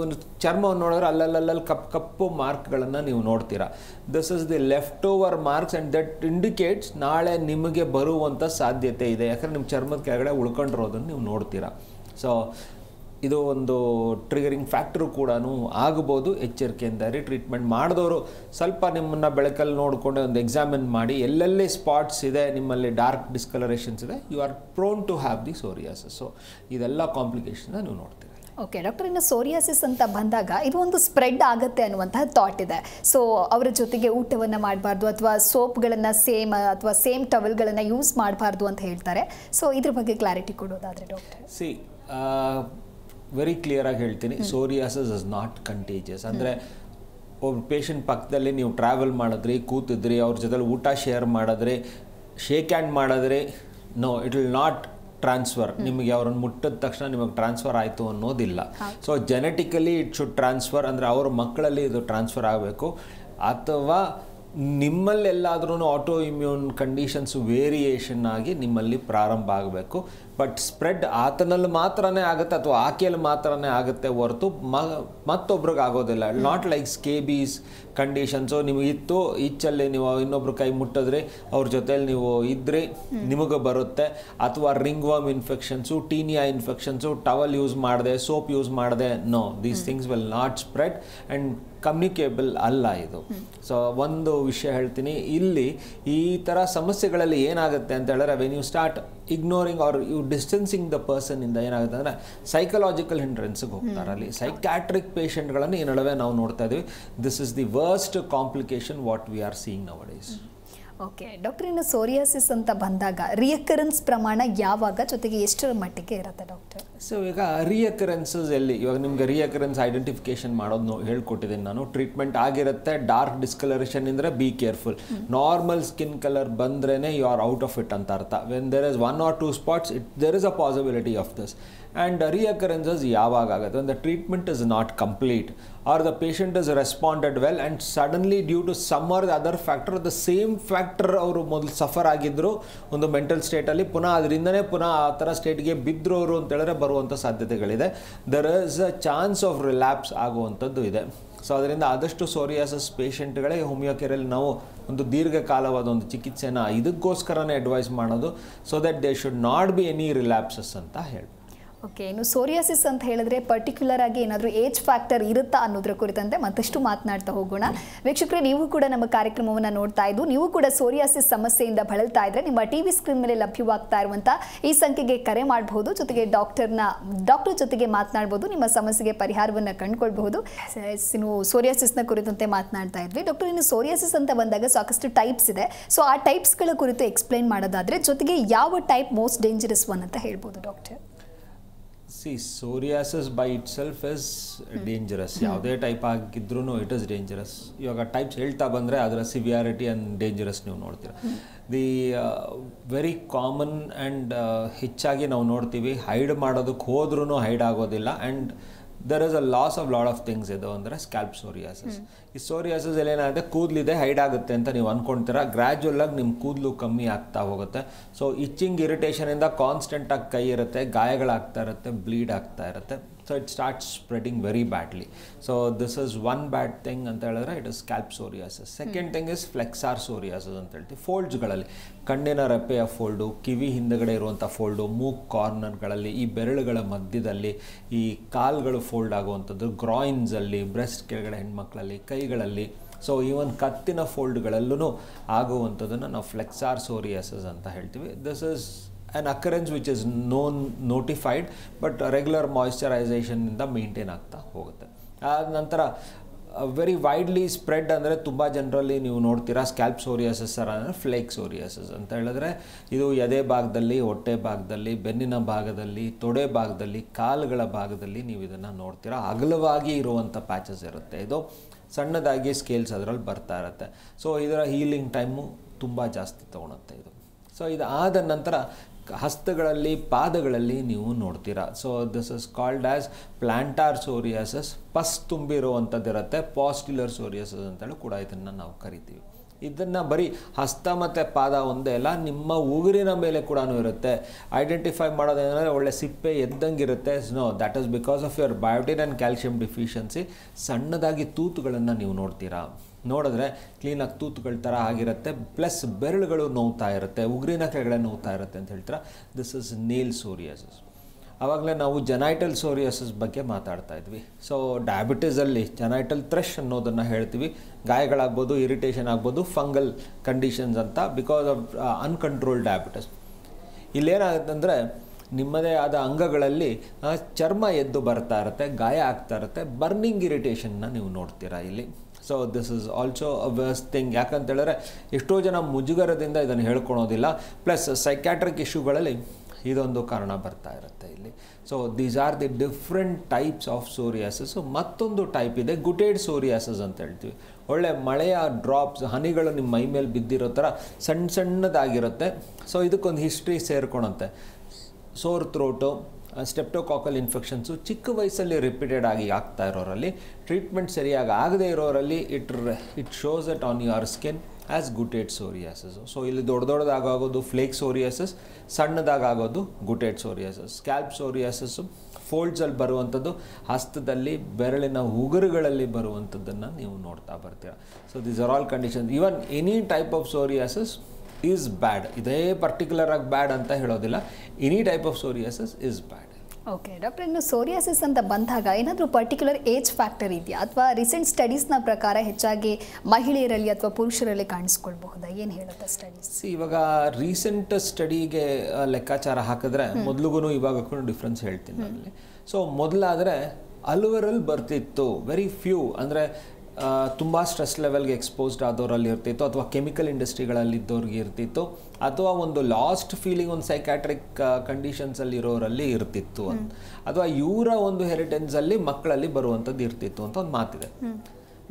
ಚರ್ಮವನ್ನು ನೋಡಿದ್ರೆ ಅಲ್ಲಲ್ಲಿ ಕಪ್ಪು ಮಾರ್ಕ್ಗಳನ್ನು ನೀವು ನೋಡ್ತೀರಾ. This is the left over marks and that indicates ನಾಳೆ ನಿಮಗೆ ಬರುವಂಥ ಸಾಧ್ಯತೆ ಇದೆ, ಯಾಕಂದರೆ ನಿಮ್ಮ ಚರ್ಮದ ಕೆಳಗಡೆ ಉಳ್ಕೊಂಡಿರೋದನ್ನು ನೀವು ನೋಡ್ತೀರಾ. ಸೊ ಇದು ಒಂದು ಟ್ರಿಗರಿಂಗ್ ಫ್ಯಾಕ್ಟರು ಕೂಡ ಆಗ್ಬೋದು. ಎಚ್ಚರಿಕೆಯಿಂದ ಟ್ರೀಟ್ಮೆಂಟ್ ಮಾಡಿದವರು ಸ್ವಲ್ಪ ನಿಮ್ಮನ್ನು ಬೆಳಕಲ್ಲಿ ನೋಡಿಕೊಂಡು ಒಂದು ಎಕ್ಸಾಮಿನ್ ಮಾಡಿ, ಎಲ್ಲೆಲ್ಲಿ ಸ್ಪಾಟ್ಸ್ ಇದೆ, ನಿಮ್ಮಲ್ಲಿ ಡಾರ್ಕ್ ಡಿಸ್ಕಲರೇಷನ್ಸ್ ಇದೆ, you are prone to have the psoriasis. So ಇದೆಲ್ಲ ಕಾಂಪ್ಲಿಕೇಶನ್ನ ನೀವು ನೋಡ್ತೀರಾ. ಓಕೆ ಡಾಕ್ಟರ್, ಇನ್ನು ಸೋರಿಯಾಸಿಸ್ ಅಂತ ಬಂದಾಗ ಇದು ಒಂದು ಸ್ಪ್ರೆಡ್ ಆಗುತ್ತೆ ಅನ್ನುವಂತಹ ಥಾಟ್ ಇದೆ. ಸೊ ಅವರ ಜೊತೆಗೆ ಊಟವನ್ನು ಮಾಡಬಾರ್ದು ಅಥವಾ ಸೋಪ್ಗಳನ್ನು ಅಥವಾ ಸೇಮ್ ಟವೆಲ್ಗಳನ್ನು ಯೂಸ್ ಮಾಡಬಾರ್ದು ಅಂತ ಹೇಳ್ತಾರೆ. ಸೊ ಇದ್ರ ಬಗ್ಗೆ ಕ್ಲಾರಿಟಿ ಕೊಡೋದಾದರೆ ಡಾಕ್ಟರ್. ವೆರಿ ಕ್ಲಿಯರಾಗಿ ಹೇಳ್ತೀನಿ, ಸೋರಿಯಾಸಿಸ್ ಇಸ್ ನಾಟ್ ಕಂಟೇಜಿಯಸ್. ಅಂದರೆ ಒಬ್ಬ ಪೇಷಂಟ್ ಪಕ್ಕದಲ್ಲಿ ನೀವು ಟ್ರಾವೆಲ್ ಮಾಡಿದ್ರಿ, ಕೂತಿದ್ರಿ, ಅವ್ರ ಜೊತೆ ಊಟ ಶೇರ್ ಮಾಡಿದ್ರಿ, ಶೇಕ್ ಹ್ಯಾಂಡ್ ಮಾಡಿದ್ರಿ, no, it will not transfer. ನಿಮಗೆ ಅವ್ರನ್ನ ಮುಟ್ಟಿದ ತಕ್ಷಣ ನಿಮಗೆ ಟ್ರಾನ್ಸ್ಫರ್ ಆಯಿತು ಅನ್ನೋದಿಲ್ಲ. So genetically it should transfer, ಅಂದರೆ ಅವ್ರ ಮಕ್ಕಳಲ್ಲಿ ಇದು ಟ್ರಾನ್ಸ್ಫರ್ ಆಗಬೇಕು. ಅಥವಾ ನಿಮ್ಮಲ್ಲೆಲ್ಲಾದ್ರೂ ಆಟೋ ಇಮ್ಯೂನ್ ಕಂಡೀಷನ್ಸ್ ವೇರಿಯೇಷನ್ ಆಗಿ ನಿಮ್ಮಲ್ಲಿ ಪ್ರಾರಂಭ ಆಗಬೇಕು. ಬಟ್ ಸ್ಪ್ರೆಡ್ ಆತನಲ್ಲಿ ಮಾತ್ರನೇ ಆಗುತ್ತೆ ಅಥವಾ ಆಕೆಯಲ್ಲಿ ಮಾತ್ರನೇ ಆಗುತ್ತೆ ಹೊರತು ಮತ್ತೊಬ್ರಿಗೆ ಆಗೋದಿಲ್ಲ. ನಾಟ್ ಲೈಕ್ ಸ್ಕೇಬೀಸ್ ಕಂಡೀಷನ್ಸು ನಿಮಗಿತ್ತು, ಈಚಲ್ಲಿ ನೀವು ಇನ್ನೊಬ್ರು ಕೈ ಮುಟ್ಟಿದ್ರೆ ಅವ್ರ ಜೊತೆಲಿ ನೀವು ಇದ್ದರೆ ನಿಮಗೆ ಬರುತ್ತೆ. ಅಥವಾ ringworm infections, tinea infections, towel use ಮಾಡಿದೆ, ಸೋಪ್ ಯೂಸ್ ಮಾಡಿದೆ, no, these things will not spread and communicable ಅಲ್ಲ ಇದು. ಸೊ ಒಂದು ವಿಷಯ ಹೇಳ್ತೀನಿ, ಇಲ್ಲಿ ಈ ಥರ ಸಮಸ್ಯೆಗಳಲ್ಲಿ ಏನಾಗುತ್ತೆ ಅಂತ ಹೇಳಿದ್ರೆ, when you start ignoring or you distancing the person ಇಂದ ಏನಾಗುತ್ತೆ ಅಂದರೆ ಸೈಕಲಾಜಿಕಲ್ ಹಿಂಡ್ರೆನ್ಸ್ಗೆ ಹೋಗ್ತಾರೆ. ಅಲ್ಲಿ ಸೈಕ್ಯಾಟ್ರಿಕ್ ಪೇಷಂಟ್ಗಳನ್ನು ಈ ನಡುವೆ ನಾವು ನೋಡ್ತಾ ಇದ್ದೀವಿ. This is the worst complication what we are seeing now days. Okay doctor, ಇನ್ನು ಸೋರಿಯಾಸಿಸ್ ಅಂತ ಬಂದಾಗ ರಿಯಕರೆನ್ಸ್ ಪ್ರಮಾಣ ಯಾವಾಗ, ಜೊತೆಗೆ ಎಷ್ಟರ ಮಟ್ಟಿಗೆ ಇರುತ್ತೆ ಡಾಕ್ಟರ್? ಸೊ ಈಗ ರಿಯಕರೆನ್ಸಸ್ ಎಲ್ಲಿ, ಇವಾಗ ನಿಮಗೆ ರಿಯಕರೆನ್ಸ್ ಐಡೆಂಟಿಫಿಕೇಶನ್ ಮಾಡೋದು ಹೇಳ್ಕೊಟ್ಟಿದ್ದೀನಿ ನಾನು. ಟ್ರೀಟ್ಮೆಂಟ್ ಆಗಿರುತ್ತೆ, ಡಾರ್ಕ್ ಡಿಸ್ಕಲರೇಷನ್ ಅಂದರೆ be careful. Normal skin colour ಬಂದ್ರೇ you are out of it ಅಂತ ಅರ್ಥ. When there is 1 or 2 spots, there is a possibility of this. And reoccurrences ಯಾವಾಗ ಆಗುತ್ತೆ, when the treatment is not complete or the patient is responded well and suddenly due to some or the other factor, the same factor ಅವರು ಮೊದಲು suffer ಆಗಿದ್ರು ಒಂದು mental ಸ್ಟೇಟಲ್ಲಿ, ಪುನಃ ಅದರಿಂದನೇ ಪುನಃ ಆ ಥರ ಸ್ಟೇಟ್ಗೆ ಬಿದ್ದರು ಅವರು ಅಂತ ಹೇಳಿದ್ರೆ ಬರುವಂಥ ಸಾಧ್ಯತೆಗಳಿದೆ. There is a chance of relapse ಆಗುವಂಥದ್ದು ಇದೆ. ಸೊ ಅದರಿಂದ ಆದಷ್ಟು ಸೋರಿಯಾಸಿಸ್ ಪೇಷಂಟ್ಗಳಿಗೆ ಹೋಮಿಯೋಕೇರಲ್ಲಿ ನಾವು ಒಂದು ದೀರ್ಘಕಾಲವಾದ ಒಂದು ಚಿಕಿತ್ಸೆನ ಇದಕ್ಕೋಸ್ಕರನೇ ಅಡ್ವೈಸ್ ಮಾಡೋದು, so that they should not be any relapses ಅಂತ ಹೇಳಿ. ಓಕೆ, ಇನ್ನು ಸೋರಿಯಾಸಿಸ್ ಅಂತ ಹೇಳಿದ್ರೆ ಪರ್ಟಿಕ್ಯುಲರ್ ಆಗಿ ಏನಾದರೂ ಏಜ್ ಫ್ಯಾಕ್ಟರ್ ಇರುತ್ತಾ ಅನ್ನೋದ್ರ ಕುರಿತಂತೆ ಮತ್ತಷ್ಟು ಮಾತನಾಡ್ತಾ ಹೋಗೋಣ. ವೀಕ್ಷಕರೇ, ನೀವು ಕೂಡ ನಮ್ಮ ಕಾರ್ಯಕ್ರಮವನ್ನು ನೋಡ್ತಾ ಇದ್ದು ನೀವು ಕೂಡ ಸೋರಿಯಾಸಿಸ್ ಸಮಸ್ಯೆಯಿಂದ ಬಳಲ್ತಾ ಇದ್ರೆ ನಿಮ್ಮ ಟಿವಿ ಸ್ಕ್ರೀನ್ ಮೇಲೆ ಲಭ್ಯವಾಗ್ತಾ ಇರುವಂಥ ಈ ಸಂಖ್ಯೆಗೆ ಕರೆ ಮಾಡಬಹುದು. ಜೊತೆಗೆ ಡಾಕ್ಟರ್ ಜೊತೆಗೆ ಮಾತನಾಡಬಹುದು, ನಿಮ್ಮ ಸಮಸ್ಯೆಗೆ ಪರಿಹಾರವನ್ನು ಕಂಡುಕೊಳ್ಬಹುದು. ಇನ್ನು ಸೋರಿಯಾಸಿಸ್ನ ಕುರಿತಂತೆ ಮಾತನಾಡ್ತಾ ಇದ್ವಿ ಡಾಕ್ಟರ್. ಇನ್ನು ಸೋರಿಯಾಸಿಸ್ ಅಂತ ಬಂದಾಗ ಸಾಕಷ್ಟು ಟೈಪ್ಸ್ ಇದೆ. ಸೊ ಆ ಟೈಪ್ಸ್ಗಳ ಕುರಿತು ಎಕ್ಸ್ಪ್ಲೈನ್ ಮಾಡೋದಾದ್ರೆ ಜೊತೆಗೆ ಯಾವ ಟೈಪ್ ಮೋಸ್ಟ್ ಡೇಂಜರಸ್ ಒನ್ ಅಂತ ಹೇಳ್ಬೋದು doctor? Psoriasis by itself is dangerous. ಯಾವುದೇ ಟೈಪ್ ಆಗಿದ್ರೂ ಇಟ್ ಇಸ್ ಡೇಂಜರಸ್. ಇವಾಗ ಟೈಪ್ಸ್ ಹೇಳ್ತಾ ಬಂದರೆ ಅದರ ಸಿವಿಯಾರಿಟಿ ಆ್ಯಂಡ್ ಡೇಂಜರಸ್ ನೀವು ನೋಡ್ತೀರ. ದಿ ವೆರಿ ಕಾಮನ್ ಆ್ಯಂಡ್ ಹೆಚ್ಚಾಗಿ ನಾವು ನೋಡ್ತೀವಿ, ಹೈಡ್ ಮಾಡೋದಕ್ಕೆ ಹೋದ್ರೂ ಹೈಡ್ ಆಗೋದಿಲ್ಲ. And there is a loss of lot of things ಇದು ಅಂದರೆ ಸ್ಕ್ಯಾಲ್ಪ್ ಸೋರಿಯಾಸಿಸ್. ಈ ಸೋರಿಯಾಸಿಸ್ ಅಲ್ಲಿ ಏನಾಗುತ್ತೆ, ಕೂದಲಿದೆ ಹೈಡ್ ಆಗುತ್ತೆ ಅಂತ ನೀವು ಅಂದ್ಕೊಳ್ತೀರಾ, ಗ್ರ್ಯಾಜುವಲ್ ಆಗಿ ನಿಮ್ಮ ಕೂದಲು ಕಮ್ಮಿ ಆಗ್ತಾ ಹೋಗುತ್ತೆ. ಸೊ ಇಚ್ಚಿಂಗ್ ಇರಿಟೇಷನಿಂದ ಕಾನ್ಸ್ಟೆಂಟಾಗಿ ಕೈ ಇರುತ್ತೆ, ಗಾಯಗಳಾಗ್ತಾ ಇರುತ್ತೆ, ಬ್ಲೀಡ್ ಆಗ್ತಾ ಇರುತ್ತೆ. So it start spreading very badly. So this is one bad thing ಅಂತ ಹೇಳಿದ್ರೆ it is scalp psoriasis. Second thing is flexor psoriasis ಅಂತ ಹೇಳ್ತೀವಿ. ಫೋಲ್ಡ್ಸ್ಗಳಲ್ಲಿ ಕಣ್ಣಿನ ರೆಪ್ಪೆಯ ಫೋಲ್ಡು, ಕಿವಿ ಹಿಂದಗಡೆ ಇರುವಂಥ ಫೋಲ್ಡು, ಮೂಕ್ ಕಾರ್ನರ್ಗಳಲ್ಲಿ, ಈ ಬೆರಳುಗಳ ಮಧ್ಯದಲ್ಲಿ, ಈ ಕಾಲುಗಳು ಫೋಲ್ಡ್ ಆಗುವಂಥದ್ದು, ಗ್ರಾಯಿನ್ಸಲ್ಲಿ, ಬ್ರೆಸ್ಟ್ ಕೆಳಗಡೆ ಹೆಣ್ಮಕ್ಳಲ್ಲಿ, ಕೈಗಳಲ್ಲಿ, ಸೊ ಈವನ್ ಕತ್ತಿನ ಫೋಲ್ಡ್ಗಳಲ್ಲೂ ಆಗುವಂಥದ್ದನ್ನು ನಾವು ಫ್ಲೆಕ್ಸಾರ್ ಸೋರಿಯಾಸಿಸ್ ಅಂತ ಹೇಳ್ತೀವಿ. This is an occurrence which is notified but regular moisturization ಇಂದ ಮೇಂಟೈನ್ ಆಗ್ತಾ ಹೋಗುತ್ತೆ. ಆದ ನಂತರ ವೆರಿ ವೈಡ್ಲಿ ಸ್ಪ್ರೆಡ್ ಅಂದರೆ ತುಂಬ ಜನರಲ್ಲಿ ನೀವು ನೋಡ್ತೀರಾ ಸ್ಕ್ಯಾಲ್ಪ್ ಸೋರಿಯಾಸಿಸ್ ಅಂದರೆ ಫ್ಲೇಕ್ ಸೋರಿಯಾಸಿಸ್ ಅಂತ ಹೇಳಿದ್ರೆ ಇದು ಎದೆ ಭಾಗದಲ್ಲಿ, ಹೊಟ್ಟೆ ಭಾಗದಲ್ಲಿ, ಬೆನ್ನಿನ ಭಾಗದಲ್ಲಿ, ತೊಡೆ ಭಾಗದಲ್ಲಿ, ಕಾಲುಗಳ ಭಾಗದಲ್ಲಿ ನೀವು ಇದನ್ನು ನೋಡ್ತೀರಾ. ಅಗಲವಾಗಿ ಇರುವಂಥ ಪ್ಯಾಚಸ್ ಇರುತ್ತೆ. ಇದು ಸಣ್ಣದಾಗಿ ಸ್ಕೇಲ್ಸ್ ಅದರಲ್ಲಿ ಬರ್ತಾ ಇರುತ್ತೆ. ಸೊ ಇದರ ಹೀಲಿಂಗ್ ಟೈಮು ತುಂಬ ಜಾಸ್ತಿ ತೊಗೊಳುತ್ತೆ ಇದು. ಸೊ ಇದಾದ ನಂತರ ಹಸ್ತಗಳಲ್ಲಿ, ಪಾದಗಳಲ್ಲಿ ನೀವು ನೋಡ್ತೀರಾ. So this is called as plantar psoriasis. Pus ತುಂಬಿರುವಂಥದ್ದಿರುತ್ತೆ. ಪಾಸ್ಟ್ಯುಲರ್ ಸೋರಿಯಾಸಿಸ್ ಅಂತೇಳಿ ಕೂಡ ಇದನ್ನು ನಾವು ಕರಿತೀವಿ. ಇದನ್ನು ಬರೀ ಹಸ್ತ ಮತ್ತು ಪಾದ ಒಂದೇ ಅಲ್ಲ, ನಿಮ್ಮ ಉಗುರಿನ ಮೇಲೆ ಕೂಡ ಇರುತ್ತೆ. ಐಡೆಂಟಿಫೈ ಮಾಡೋದೇನೆಂದರೆ ಒಳ್ಳೆ ಸಿಪ್ಪೆ ಎದ್ದಂಗಿರುತ್ತೆ. No, that is because of your biotin and calcium deficiency. ಸಣ್ಣದಾಗಿ ತೂತುಗಳನ್ನು ನೀವು ನೋಡ್ತೀರಾ. ನೋಡಿದ್ರೆ ಕ್ಲೀನಾಗಿ ತೂತುಗಳ ಥರ ಆಗಿರುತ್ತೆ. ಪ್ಲಸ್ ಬೆರಳುಗಳು ನೋವ್ತಾ ಇರುತ್ತೆ, ಉಗುರಿನ ಕೆಳಗಡೆ ನೋವ್ತಾ ಇರುತ್ತೆ ಅಂತ ಹೇಳ್ತೀರಾ. This is nail psoriasis. ಆವಾಗಲೇ ನಾವು ಜೆನೈಟಲ್ ಸೋರಿಯಾಸಿಸ್ ಬಗ್ಗೆ ಮಾತಾಡ್ತಾ ಇದ್ವಿ. ಸೊ ಡಯಾಬಿಟಿಸಲ್ಲಿ ಜೆನೈಟಲ್ ಥ್ರಶ್ ಅನ್ನೋದನ್ನು ಹೇಳ್ತೀವಿ. ಗಾಯಗಳಾಗ್ಬೋದು, ಇರಿಟೇಷನ್ ಆಗ್ಬೋದು, ಫಂಗಲ್ ಕಂಡೀಷನ್ಸ್ ಅಂತ, ಬಿಕಾಸ್ ಆಫ್ ಅನ್ಕಂಟ್ರೋಲ್ಡ್ ಡಯಾಬಿಟಿಸ್. ಇಲ್ಲೇನಾಗುತ್ತೆ ಅಂದರೆ ನಿಮ್ಮದೇ ಆದ ಅಂಗಗಳಲ್ಲಿ ಚರ್ಮ ಎದ್ದು ಬರ್ತಾ ಇರುತ್ತೆ, ಗಾಯ ಆಗ್ತಾ ಇರುತ್ತೆ, ಬರ್ನಿಂಗ್ ಇರಿಟೇಷನ್ನ ನೀವು ನೋಡ್ತೀರಾ ಇಲ್ಲಿ. So this is also a worst thing. ಯಾಕಂತೇಳಿದ್ರೆ ಎಷ್ಟೋ ಜನ ಮುಜುಗರದಿಂದ ಇದನ್ನು ಹೇಳ್ಕೊಳೋದಿಲ್ಲ. ಪ್ಲಸ್ ಸೈಕ್ಯಾಟ್ರಿಕ್ ಇಶ್ಯೂಗಳಲ್ಲಿ ಇದೊಂದು ಕಾರಣ ಬರ್ತಾ ಇರುತ್ತೆ ಇಲ್ಲಿ. So these are the different types of psoriasis. ಮತ್ತೊಂದು ಟೈಪ್ ಇದೆ ಗುಟೇಡ್ ಸೋರಿಯಾಸಿಸ್ ಅಂತ ಹೇಳ್ತೀವಿ. ಒಳ್ಳೆ ಮಳೆಯ ಡ್ರಾಪ್ಸ್, ಹನಿಗಳು ನಿಮ್ಮ ಮೈ ಮೇಲೆ ಬಿದ್ದಿರೋ ಥರ ಸಣ್ಣದಾಗಿರುತ್ತೆ. ಸೊ ಇದಕ್ಕೊಂದು ಹಿಸ್ಟ್ರಿ ಸೇರ್ಕೊಳುತ್ತೆ. ಸೋರ್ ಥ್ರೋಟು, ಸ್ಟೆಪ್ಟೋಕಾಕಲ್ ಇನ್ಫೆಕ್ಷನ್ಸು ಚಿಕ್ಕ ವಯಸ್ಸಲ್ಲಿ ರಿಪೀಟೆಡ್ ಆಗಿ ಆಗ್ತಾ ಇರೋರಲ್ಲಿ, ಟ್ರೀಟ್ಮೆಂಟ್ ಸರಿಯಾಗಿ ಆಗದೇ ಇರೋರಲ್ಲಿ it shows it on your skin as guttate psoriasis. So ಇಲ್ಲಿ ದೊಡ್ಡದಾಗೋದು ಫ್ಲೇಕ್ ಸೋರಿಯಾಸಿಸ್, ಸಣ್ಣದಾಗೋದು ಗುಟೇಡ್ ಸೋರಿಯಾಸಿಸ್. ಸ್ಕ್ಯಾಲ್ಪ್ ಸೋರಿಯಾಸಿಸ್ಸು ಫೋಲ್ಡ್ಸಲ್ಲಿ ಬರುವಂಥದ್ದು, ಹಸ್ತದಲ್ಲಿ, ಬೆರಳಿನ ಉಗುರುಗಳಲ್ಲಿ ಬರುವಂಥದ್ದನ್ನು ನೀವು ನೋಡ್ತಾ ಬರ್ತೀರಾ. So these are all conditions. Even any type of psoriasis is bad. ಇದೇ ಪರ್ಟಿಕ್ಯುಲರ್ ಆಗಿ ಬ್ಯಾಡ್ ಅಂತ ಹೇಳೋದಿಲ್ಲ. Any type of psoriasis is bad. Okay doctor, ಇನ್ನು ಸೋರಿಯಾಸಿಸ್ ಅಂತ ಬಂದಾಗ ಏನಾದರೂ ಪರ್ಟಿಕ್ಯುಲರ್ ಏಜ್ ಫ್ಯಾಕ್ಟರ್ ಇದೆಯಾ, ಅಥವಾ ರೀಸೆಂಟ್ ಸ್ಟಡೀಸ್ನ ಪ್ರಕಾರ ಹೆಚ್ಚಾಗಿ ಮಹಿಳೆಯರಲ್ಲಿ ಅಥವಾ ಪುರುಷರಲ್ಲಿ ಕಾಣಿಸ್ಕೊಳ್ಬಹುದಾ? ಏನು ಹೇಳುತ್ತೆ ಸ್ಟಡೀಸ್? ಇವಾಗ ರೀಸೆಂಟ್ ಸ್ಟಡಿಗೆ ಲೆಕ್ಕಾಚಾರ ಹಾಕಿದ್ರೆ ಮೊದಲಿಗೂ ಇವಾಗಕ್ಕೂ ಡಿಫ್ರೆನ್ಸ್ ಹೇಳ್ತೀನಿ ಅಲ್ಲಿ. ಸೊ ಮೊದಲಾದರೆ ಅಲ್ವರಲ್ಲಿ ಬರ್ತಿತ್ತು, ವೆರಿ ಫ್ಯೂ, ಅಂದರೆ ತುಂಬ ಸ್ಟ್ರೆಸ್ ಲೆವೆಲ್ಗೆ ಎಕ್ಸ್ಪೋಸ್ಡ್ ಆದವರಲ್ಲಿ ಇರ್ತಿತ್ತು, ಅಥವಾ ಕೆಮಿಕಲ್ ಇಂಡಸ್ಟ್ರಿಗಳಲ್ಲಿ ಇದ್ದವ್ರಿಗೆ ಇರ್ತಿತ್ತು, ಅಥವಾ ಒಂದು ಲಾಸ್ಟ್ ಫೀಲಿಂಗ್ ಒಂದು ಸೈಕ್ಯಾಟ್ರಿಕ್ ಕಂಡೀಷನ್ಸಲ್ಲಿ ಇರೋರಲ್ಲಿ ಇರ್ತಿತ್ತು ಅಂತ, ಅಥವಾ ಇವರ ಒಂದು ಹೆರಿಟೆನ್ಸಲ್ಲಿ ಮಕ್ಕಳಲ್ಲಿ ಬರುವಂಥದ್ದು ಇರ್ತಿತ್ತು ಅಂತ ಒಂದು ಮಾತಿದೆ.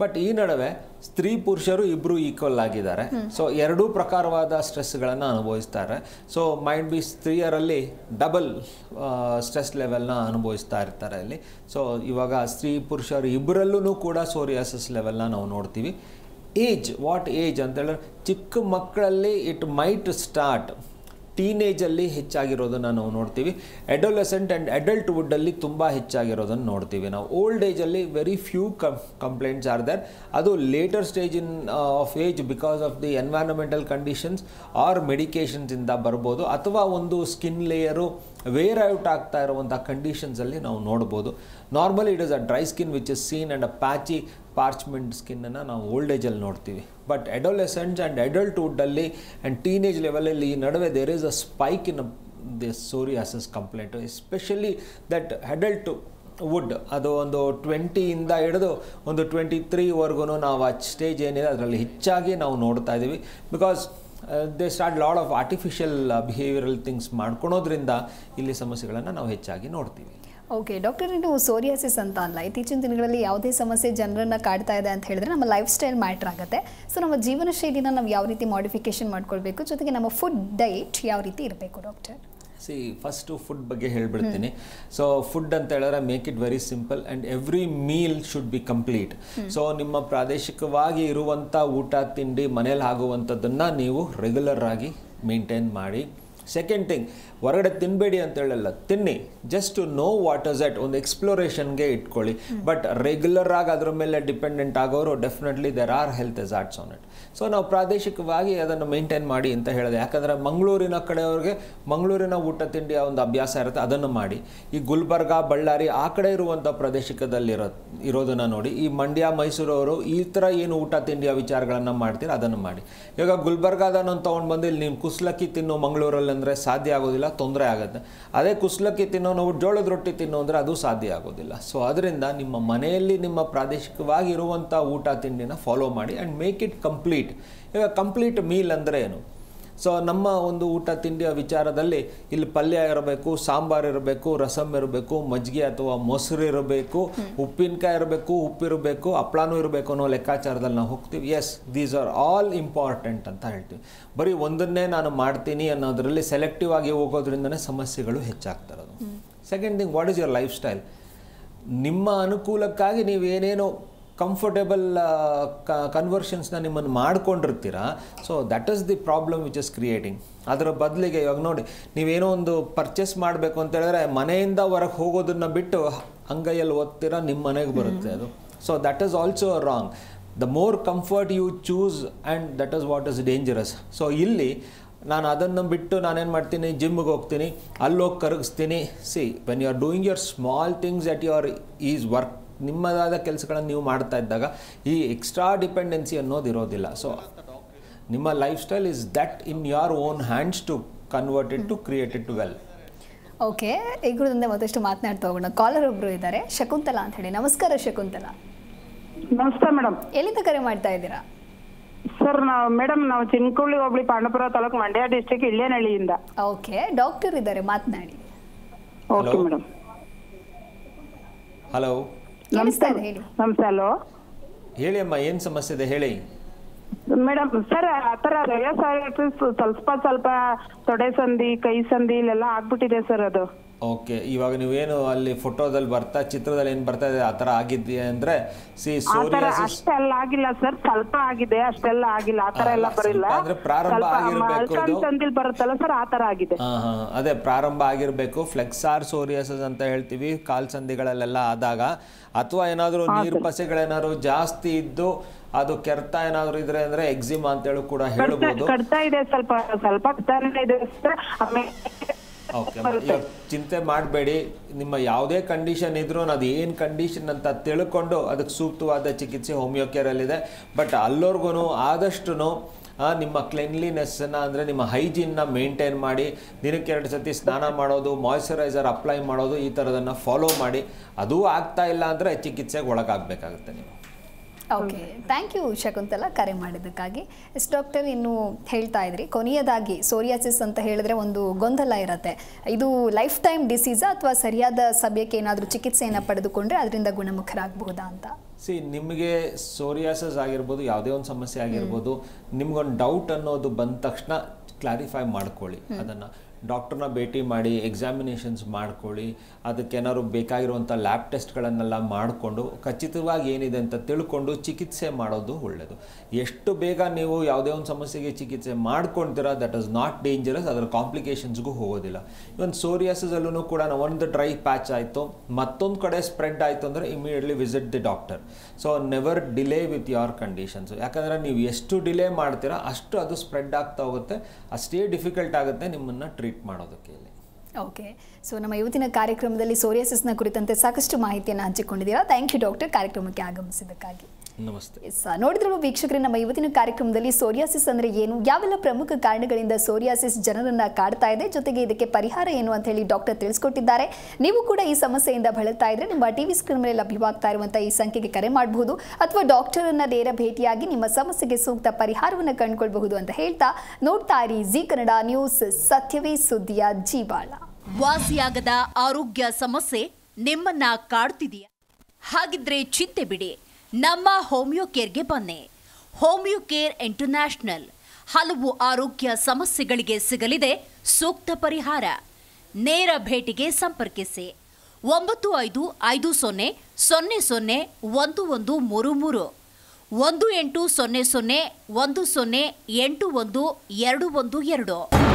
ಬಟ್ ಈ ನಡುವೆ ಸ್ತ್ರೀ ಪುರುಷರು ಇಬ್ಬರು ಈಕ್ವಲ್ ಆಗಿದ್ದಾರೆ. ಸೊ ಎರಡೂ ಪ್ರಕಾರವಾದ ಸ್ಟ್ರೆಸ್ಗಳನ್ನು ಅನುಭವಿಸ್ತಾರೆ. ಸೊ ಮೈಂಡ್ ಬಿ ಸ್ತ್ರೀಯರಲ್ಲಿ ಡಬಲ್ ಸ್ಟ್ರೆಸ್ ಲೆವೆಲ್ನ ಅನುಭವಿಸ್ತಾ ಇರ್ತಾರೆ ಅಲ್ಲಿ. ಸೊ ಇವಾಗ ಸ್ತ್ರೀ ಪುರುಷರು ಇಬ್ಬರಲ್ಲೂ ಕೂಡ ಸೋರಿಯಾಸಿಸ್ ಲೆವೆಲ್ನ ನಾವು ನೋಡ್ತೀವಿ. ಏಜ್, ವಾಟ್ ಏಜ್ ಅಂತೇಳಿದ್ರೆ ಚಿಕ್ಕ ಮಕ್ಕಳಲ್ಲಿ ಇಟ್ ಮೈಟ್ ಸ್ಟಾರ್ಟ್, ಟೀನೇಜಲ್ಲಿ ಹೆಚ್ಚಾಗಿರೋದನ್ನು ನಾವು ನೋಡ್ತೀವಿ. ಅಡೋಲೆಸೆಂಟ್ ಆ್ಯಂಡ್ ಅಡಲ್ಟ್ವುಡ್ಡಲ್ಲಿ ತುಂಬ ಹೆಚ್ಚಾಗಿರೋದನ್ನು ನೋಡ್ತೀವಿ ನಾವು. ಓಲ್ಡ್ ಏಜಲ್ಲಿ very few complaints are there. ಅದು later stage of age because of the environmental conditions or ಮೆಡಿಕೇಷನ್ಸಿಂದ ಬರ್ಬೋದು, ಅಥವಾ ಒಂದು ಸ್ಕಿನ್ ಲೇಯರು ವೇರ್ ಔಟ್ ಆಗ್ತಾ ಇರುವಂಥ ಕಂಡೀಷನ್ಸಲ್ಲಿ ನಾವು ನೋಡ್ಬೋದು. Normally it is a dry skin which is seen and a patchy parchment ಸ್ಕಿನ್ನನ್ನು ನಾವು ಓಲ್ಡ್ ಏಜಲ್ಲಿ ನೋಡ್ತೀವಿ. ಬಟ್ ಅಡೋಲೆಸೆಂಟ್ಸ್ ಆ್ಯಂಡ್ ಅಡಲ್ಟ್ವುಡ್ಡಲ್ಲಿ ಆ್ಯಂಡ್ ಟೀನೇಜ್ ಲೆವೆಲಲ್ಲಿ ಈ ನಡುವೆ there is a spike in this psoriasis complaint, especially that adulthood. ಅದು ಒಂದು 20ಇಂದ ಹಿಡಿದು ಒಂದು 23ವರೆಗೂ ನಾವು ಆ ಸ್ಟೇಜ್ ಏನಿದೆ ಅದರಲ್ಲಿ ಹೆಚ್ಚಾಗಿ ನಾವು ನೋಡ್ತಾ ಇದ್ದೀವಿ. Because they start lot of artificial behavioural things ಮಾಡ್ಕೊಳೋದ್ರಿಂದ ಇಲ್ಲಿ ಸಮಸ್ಯೆಗಳನ್ನು ನಾವು ಹೆಚ್ಚಾಗಿ ನೋಡ್ತೀವಿ. ಓಕೆ ಡಾಕ್ಟರ್, ಇನ್ನು ಸೋರಿಯಾಸಿಸ್ ಅಂತ ಅಲ್ಲ, ಇತ್ತೀಚಿನ ದಿನಗಳಲ್ಲಿ ಯಾವುದೇ ಸಮಸ್ಯೆ ಜನರನ್ನು ಕಾಡ್ತಾ ಇದೆ ಅಂತ ಹೇಳಿದ್ರೆ ನಮ್ಮ ಲೈಫ್ ಸ್ಟೈಲ್ ಮ್ಯಾಟ್ರ್ ಆಗುತ್ತೆ. ಸೊ ನಮ್ಮ ಜೀವನ ಶೈಲಿನ ನಾವು ಯಾವ ರೀತಿ ಮಾಡಿಫಿಕೇಶನ್ ಮಾಡ್ಕೊಳ್ಬೇಕು, ಜೊತೆಗೆ ನಮ್ಮ ಫುಡ್ ಡಯಟ್ ಯಾವ ರೀತಿ ಇರಬೇಕು ಡಾಕ್ಟರ್? ಫಸ್ಟು ಫುಡ್ ಬಗ್ಗೆ ಹೇಳ್ಬಿಡ್ತೀನಿ. ಸೊ ಫುಡ್ ಅಂತ ಹೇಳಿದ್ರೆ make it very simple and every meal should be complete. So ನಿಮ್ಮ ಪ್ರಾದೇಶಿಕವಾಗಿ ಇರುವಂಥ ಊಟ ತಿಂಡಿ ಮನೇಲಿ ಆಗುವಂಥದ್ದನ್ನು ನೀವು ರೆಗ್ಯುಲರ್ ಆಗಿ ಮೇಂಟೈನ್ ಮಾಡಿ. ಸೆಕೆಂಡ್ ಥಿಂಗ್, ಹೊರಗಡೆ ತಿನ್ನಬೇಡಿ ಅಂತ ಹೇಳಲ್ಲ, ತಿನ್ನಿ, just to know what is it, ಒಂದು ಎಕ್ಸ್ಪ್ಲೋರೇಷನ್ಗೆ ಇಟ್ಕೊಳ್ಳಿ. ಬಟ್ ರೆಗ್ಯುಲರ್ ಆಗಿ ಅದ್ರ ಮೇಲೆ ಡಿಪೆಂಡೆಂಟ್ ಆಗೋರು definitely there are health hazards on it. So ನಾವು ಪ್ರಾದೇಶಿಕವಾಗಿ ಅದನ್ನು ಮೇಂಟೈನ್ ಮಾಡಿ ಅಂತ ಹೇಳಿದೆ. ಯಾಕಂದರೆ ಮಂಗಳೂರಿನ ಕಡೆಯವ್ರಿಗೆ ಮಂಗಳೂರಿನ ಊಟ ತಿಂಡಿಯ ಒಂದು ಅಭ್ಯಾಸ ಇರುತ್ತೆ, ಅದನ್ನು ಮಾಡಿ. ಈ ಗುಲ್ಬರ್ಗ, ಬಳ್ಳಾರಿ ಆ ಕಡೆ ಇರುವಂಥ ಪ್ರದೇಶದಲ್ಲಿ ಇರೋದನ್ನು ನೋಡಿ. ಈ ಮಂಡ್ಯ, ಮೈಸೂರವರು ಈ ಥರ ಏನು ಊಟ ತಿಂಡಿಯ ವಿಚಾರಗಳನ್ನು ಮಾಡ್ತೀರ ಅದನ್ನು ಮಾಡಿ. ಇವಾಗ ಗುಲ್ಬರ್ಗಾದನ್ನು ತೊಗೊಂಡು ಬಂದು ಇಲ್ಲಿ ನೀವು ಕುಸ್ಲಕ್ಕಿ ತಿನ್ನೋ ಮಂಗಳೂರಲ್ಲಿ ಅಂದರೆ ಸಾಧ್ಯ ಆಗೋದಿಲ್ಲ, ತೊಂದರೆ ಆಗುತ್ತೆ. ಅದೇ ಕುಸ್ಲಕ್ಕಿ ತಿನ್ನೋ ನಾವು ಜೋಳದ ರೊಟ್ಟಿ ತಿನ್ನೋ ಅಂದರೆ ಅದು ಸಾಧ್ಯ ಆಗೋದಿಲ್ಲ. ಸೊ ಅದರಿಂದ ನಿಮ್ಮ ಮನೆಯಲ್ಲಿ ನಿಮ್ಮ ಪ್ರಾದೇಶಿಕವಾಗಿ ಇರುವಂಥ ಊಟ ತಿಂಡಿನ ಫಾಲೋ ಮಾಡಿ ಆ್ಯಂಡ್ ಮೇಕ್ ಇಟ್ ಕಂಪ್ಲೀಟ್. ಈಗ ಕಂಪ್ಲೀಟ್ ಮೀಲ್ ಅಂದರೆ ಏನು? ಸೊ ನಮ್ಮ ಒಂದು ಊಟ ತಿಂಡಿಯ ವಿಚಾರದಲ್ಲಿ ಇಲ್ಲಿ ಪಲ್ಯ ಇರಬೇಕು, ಸಾಂಬಾರು ಇರಬೇಕು, ರಸಮ್ ಇರಬೇಕು, ಮಜ್ಜಿಗೆ ಅಥವಾ ಮೊಸರು ಇರಬೇಕು, ಉಪ್ಪಿನಕಾಯಿ ಇರಬೇಕು, ಉಪ್ಪಿರಬೇಕು, ಹಪ್ಳನೂ ಇರಬೇಕು ಅನ್ನೋ ಲೆಕ್ಕಾಚಾರದಲ್ಲಿ ನಾವು ಹೋಗ್ತೀವಿ. Yes, these are all important ಅಂತ ಹೇಳ್ತೀವಿ. ಬರೀ ಒಂದನ್ನೇ ನಾನು ಮಾಡ್ತೀನಿ ಅನ್ನೋದರಲ್ಲಿ ಸೆಲೆಕ್ಟಿವ್ ಆಗಿ ಹೋಗೋದ್ರಿಂದನೇ ಸಮಸ್ಯೆಗಳು ಹೆಚ್ಚಾಗ್ತಿರೋದು. Second thing, what is your lifestyle? ನಿಮ್ಮ ಅನುಕೂಲಕ್ಕಾಗಿ ನೀವೇನೇನೋ ಕಂಫರ್ಟೇಬಲ್ ಕನ್ವರ್ಷನ್ಸ್ನ ನಿಮ್ಮನ್ನು ಮಾಡ್ಕೊಂಡಿರ್ತೀರ. So that is the problem which is creating. ಅದರ ಬದಲಿಗೆ ಇವಾಗ ನೋಡಿ, ನೀವೇನೋ ಒಂದು ಪರ್ಚೇಸ್ ಮಾಡಬೇಕು ಅಂತ ಹೇಳಿದ್ರೆ ಮನೆಯಿಂದ ಹೊರಗೆ ಹೋಗೋದನ್ನು ಬಿಟ್ಟು ಅಂಗೈಯಲ್ಲಿ ಓದ್ತೀರ, ನಿಮ್ಮ ಮನೆಗೆ ಬರುತ್ತೆ ಅದು. So that is also wrong. The more comfort you choose and that is what is dangerous. So ಇಲ್ಲಿ ನಾನು ಅದನ್ನು ಬಿಟ್ಟು ನಾನೇನು ಮಾಡ್ತೀನಿ, ಜಿಮ್ಗೆ ಹೋಗ್ತೀನಿ, ಅಲ್ಲೋಗಿ ಕರಗಿಸ್ತೀನಿ. See, when you are doing your small things at your is work, ನಿಮ್ಮದಾದ ಕೆಲಸಗಳನ್ನು ನೀವು ಮಾಡ್ತಾ ಇದ್ದಾಗ ಈ ಎಕ್ಸ್ಟ್ರಾ ಡಿಪೆಂಡೆನ್ಸಿ ಅನ್ನೋದು ಇರೋದಿಲ್ಲ. ಸೊ ನಿಮ್ಮ lifestyle is that in your own hands to convert it to create it well. Okay, ಈಗಲೂ ಮತ್ತಷ್ಟು ಮಾತನಾಡ್ತಾ ಹೋಗೋಣ. ಕಾಲರ್ ಒಬ್ಬರು ಇದ್ದಾರೆ, ಶಕುಂತಲಾ ಅಂತ ಹೇಳಿ. ನಮಸ್ಕಾರ ಶಕುಂತಲಾ. ನಮಸ್ತೆ ಮೇಡಮ್. ಎಲ್ಲಿಂದ ಕರೆ ಮಾಡ್ತಾ ಇದ್ದೀರಾ? ಸರ್, ನಾವು ಚಿನ್ಕುಳ್ಳಿ ಹೋಬಳಿ, ಪಾಂಡವಪುರ ತಾಲೂಕು, ಮಂಡ್ಯ ಡಿಸ್ಟ್ರಿಕ್ಟ್, ಇಳ್ಳೆನಹಳ್ಳಿಯಿಂದ. ಓಕೆ, ಡಾಕ್ಟರ್ ಇದ್ದಾರೆ, ಮಾತನಾಡಿ. Okay madam. ಹಲೋ, ನಮಸ್ತೆ. ನಮಸ್ತೆ. ಹಲೋ, ಹೇಳಿ ಅಮ್ಮ, ಏನು ಸಮಸ್ಯೆ ಇದೆ ಹೇಳಿ. ಮೇಡಮ್ ಸರ್, ಆತರ ಸ್ವಲ್ಪ ತೊಡೆ ಸಂಧಿ, ಕೈ ಸಂಧಿ ಇಲ್ಲೆಲ್ಲ ಆಗ್ಬಿಟ್ಟಿದೆ ಸರ್ ಅದು. ಓಕೆ, ಇವಾಗ ನೀವೇನು ಅಲ್ಲಿ ಫೋಟೋದಲ್ಲಿ ಚಿತ್ರದಲ್ಲಿ ಏನು ಬರ್ತಾ ಇದೆ ಆ ಥರ ಆಗಿದೆಯಾ ಅಂದರೆ, ಅಷ್ಟೆಲ್ಲ ಆಗಿಲ್ಲ ಸರ್, ಸ್ವಲ್ಪ ಆಗಿದೆ, ಅಷ್ಟೆಲ್ಲ ಆಗಿಲ್ಲ, ಆತರ ಎಲ್ಲ ಬರಿಲ್ಲ. ಅಂದ್ರೆ ಪ್ರಾರಂಭ ಆಗಿರ್ಬೇಕು, ಬರುತ್ತಲ್ಲ ಸರ್, ಆತರ ಆಗಿದೆ. ಅದೇ ಪ್ರಾರಂಭ ಆಗಿರ್ಬೇಕು. ಫ್ಲೆಕ್ಸಾರ್ ಸೋರಿಯಾಸಿಸ್ ಅಂತ ಹೇಳ್ತೀವಿ, ಕಾಲ್ ಸಂಧಿಗಳಲ್ಲೆಲ್ಲ ಆದಾಗ, ಅಥವಾ ಏನಾದರೂ ನೀರು ಪಸೆಗಳೇನಾದ್ರು ಜಾಸ್ತಿ ಇದ್ದು ಅದು ಕೆರೆತ ಏನಾದ್ರು ಇದ್ರೆ ಅಂದ್ರೆ ಎಕ್ಸಿಮಾ ಅಂತ ಹೇಳಿ ಕೂಡ ಹೇಳ್ಬೋದು. ಕಡ್ತಾ ಇದೆ, ಸ್ವಲ್ಪ ಇದೆ. ಓಕೆ, ಚಿಂತೆ ಮಾಡಬೇಡಿ. ನಿಮ್ಮ ಯಾವುದೇ ಕಂಡೀಷನ್ ಇದ್ರೂ ಅದು ಏನು ಕಂಡೀಷನ್ ಅಂತ ತಿಳ್ಕೊಂಡು ಅದಕ್ಕೆ ಸೂಕ್ತವಾದ ಚಿಕಿತ್ಸೆ ಹೋಮಿಯೋಕೇರಲ್ಲಿದೆ. ಬಟ್ ಅಲ್ಲೋರ್ಗು ಆದಷ್ಟು ನಿಮ್ಮ ಕ್ಲೀನ್ಲಿನೆಸ್ಸನ್ನು ಅಂದರೆ ನಿಮ್ಮ ಹೈಜೀನ್ನ ಮೇಂಟೈನ್ ಮಾಡಿ, ದಿನಕ್ಕೆ 2 ಸತಿ ಸ್ನಾನ ಮಾಡೋದು, ಮಾಯ್ಶ್ಚರೈಸರ್ ಅಪ್ಲೈ ಮಾಡೋದು, ಈ ಥರದನ್ನು ಫಾಲೋ ಮಾಡಿ. ಅದೂ ಆಗ್ತಾ ಇಲ್ಲ ಅಂದರೆ ಚಿಕಿತ್ಸೆಗೆ ಒಳಗಾಗಬೇಕಾಗುತ್ತೆ ನೀವು. ಓಕೆ, ಥ್ಯಾಂಕ್ ಯು ಶಕುಂತಲಾ, ಕರೆ ಮಾಡಿದ್ದಕ್ಕಾಗಿ. ಎಸ್ ಡಾಕ್ಟರ್, ಇನ್ನು ಹೇಳ್ತಾ ಇದ್ರಿ, ಕೊನೆಯದಾಗಿ ಸೋರಿಯಾಸಿಸ್ ಅಂತ ಹೇಳಿದ್ರೆ ಒಂದು ಗೊಂದಲ ಇರುತ್ತೆ. ಇದು ಲೈಫ್ ಟೈಮ್ ಡಿಸೀಸಾ ಅಥವಾ ಸರಿಯಾದ ಸಮಯಕ್ಕೆ ಏನಾದರೂ ಚಿಕಿತ್ಸೆಯನ್ನು ಪಡೆದುಕೊಂಡ್ರೆ ಅದರಿಂದ ಗುಣಮುಖರಾಗಬಹುದಾ ಅಂತ? ಸಿ, ನಿಮಗೆ ಸೋರಿಯಾಸಿಸ್ ಆಗಿರ್ಬೋದು, ಯಾವುದೇ ಒಂದು ಸಮಸ್ಯೆ ಆಗಿರ್ಬೋದು, ನಿಮ್ಗೊಂದು ಡೌಟ್ ಅನ್ನೋದು ಬಂದ ತಕ್ಷಣ ಕ್ಲಾರಿಫೈ ಮಾಡ್ಕೊಳ್ಳಿ. ಅದನ್ನು ಡಾಕ್ಟ್ರನ್ನ ಭೇಟಿ ಮಾಡಿ ಎಕ್ಸಾಮಿನೇಷನ್ಸ್ ಮಾಡ್ಕೊಳ್ಳಿ. ಅದಕ್ಕೇನಾದ್ರು ಬೇಕಾಗಿರುವಂಥ ಲ್ಯಾಬ್ ಟೆಸ್ಟ್ಗಳನ್ನೆಲ್ಲ ಮಾಡಿಕೊಂಡು ಖಚಿತವಾಗಿ ಏನಿದೆ ಅಂತ ತಿಳ್ಕೊಂಡು ಚಿಕಿತ್ಸೆ ಮಾಡೋದು ಒಳ್ಳೆಯದು. ಎಷ್ಟು ಬೇಗ ನೀವು ಯಾವುದೇ ಒಂದು ಸಮಸ್ಯೆಗೆ ಚಿಕಿತ್ಸೆ ಮಾಡ್ಕೊಳ್ತೀರಾ, ದಟ್ ಇಸ್ ನಾಟ್ ಡೇಂಜರಸ್, ಅದರ ಕಾಂಪ್ಲಿಕೇಶನ್ಸ್ಗೂ ಹೋಗೋದಿಲ್ಲ. ಇವನ್ ಸೋರಿಯಾಸಿಸಲ್ಲೂ ಕೂಡ ಒಂದು ಡ್ರೈ ಪ್ಯಾಚ್ ಆಯಿತು, ಮತ್ತೊಂದು ಕಡೆ ಸ್ಪ್ರೆಡ್ ಆಯಿತು ಅಂದರೆ immediately visit the doctor. So never delay with your conditions. ಯಾಕಂದರೆ ನೀವು ಎಷ್ಟು ಡಿಲೇ ಮಾಡ್ತೀರಾ ಅಷ್ಟು ಅದು ಸ್ಪ್ರೆಡ್ ಆಗ್ತಾ ಹೋಗುತ್ತೆ, ಅಷ್ಟೇ ಡಿಫಿಕಲ್ಟ್ ಆಗುತ್ತೆ ನಿಮ್ಮನ್ನು ಟ್ರೀಟ್ ಮಾಡೋದಕ್ಕೆ. ಓಕೆ, ಸೊ ನಮ್ಮ ಇವತ್ತಿನ ಕಾರ್ಯಕ್ರಮದಲ್ಲಿ ಸೋರಿಯಾಸಿಸ್ನ ಕುರಿತಂತೆ ಸಾಕಷ್ಟು ಮಾಹಿತಿಯನ್ನು ಹಂಚಿಕೊಂಡಿದ್ದೀರಾ. ಥ್ಯಾಂಕ್ ಯು ಡಾಕ್ಟರ್, ಕಾರ್ಯಕ್ರಮಕ್ಕೆ ಆಗಮಿಸಿದ್ದಕ್ಕಾಗಿ. ನಮಸ್ತೆ. ನೋಡಿದ್ರು ವೀಕ್ಷಕರೇ, ನಮ್ಮ ಇವತ್ತಿನ ಕಾರ್ಯಕ್ರಮದಲ್ಲಿ ಸೋರಿಯಾಸಿಸ್ ಅಂದರೆ ಏನು, ಯಾವೆಲ್ಲ ಪ್ರಮುಖ ಕಾರಣಗಳಿಂದ ಸೋರಿಯಾಸಿಸ್ ಜನರನ್ನ ಕಾಡ್ತಾ ಇದೆ, ಜೊತೆಗೆ ಇದಕ್ಕೆ ಪರಿಹಾರ ಏನು ಅಂತ ಹೇಳಿ ಡಾಕ್ಟರ್ ತಿಳಿಸ್ಕೊಟ್ಟಿದ್ದಾರೆ. ನೀವು ಕೂಡ ಈ ಸಮಸ್ಯೆಯಿಂದ ಬಳಲ್ತಾ ಇದ್ರೆ ನಿಮ್ಮ ಟಿವಿ ಸ್ಕ್ರೀನ್ ಮೇಲೆ ಲಭ್ಯವಾಗ್ತಾ ಇರುವಂತಹ ಈ ಸಂಖ್ಯೆಗೆ ಕರೆ ಮಾಡಬಹುದು, ಅಥವಾ ಡಾಕ್ಟರನ್ನ ನೇರ ಭೇಟಿಯಾಗಿ ನಿಮ್ಮ ಸಮಸ್ಯೆಗೆ ಸೂಕ್ತ ಪರಿಹಾರವನ್ನು ಕಂಡುಕೊಳ್ಳಬಹುದು ಅಂತ ಹೇಳ್ತಾ, ನೋಡ್ತಾ ಇರಿ ಜಿ ಕನ್ನಡ ನ್ಯೂಸ್, ಸತ್ಯವೇ ಸುದ್ದಿಯ ಜೀವಾಳ. ವಾಸಿಯಾಗದ ಆರೋಗ್ಯ ಸಮಸ್ಯೆ ನಿಮ್ಮನ್ನ ಕಾಡ್ತಿದೆಯಾ? ಹಾಗಿದ್ರೆ ಚಿಂತೆ ಬಿಡಿ, ನಮ್ಮ ಹೋಮಿಯೋ ಕೇರ್ಗೆ ಬನ್ನಿ. ಹೋಮಿಯೋ ಕೇರ್ ಇಂಟರ್ನ್ಯಾಷನಲ್ ಹಲವು ಆರೋಗ್ಯ ಸಮಸ್ಯೆಗಳಿಗೆ ಸಿಗಲಿದೆ ಸೂಕ್ತ ಪರಿಹಾರ. ನೇರ ಭೇಟಿಗೆ ಸಂಪರ್ಕಿಸಿ 9550 00 1133 1800 1081 212.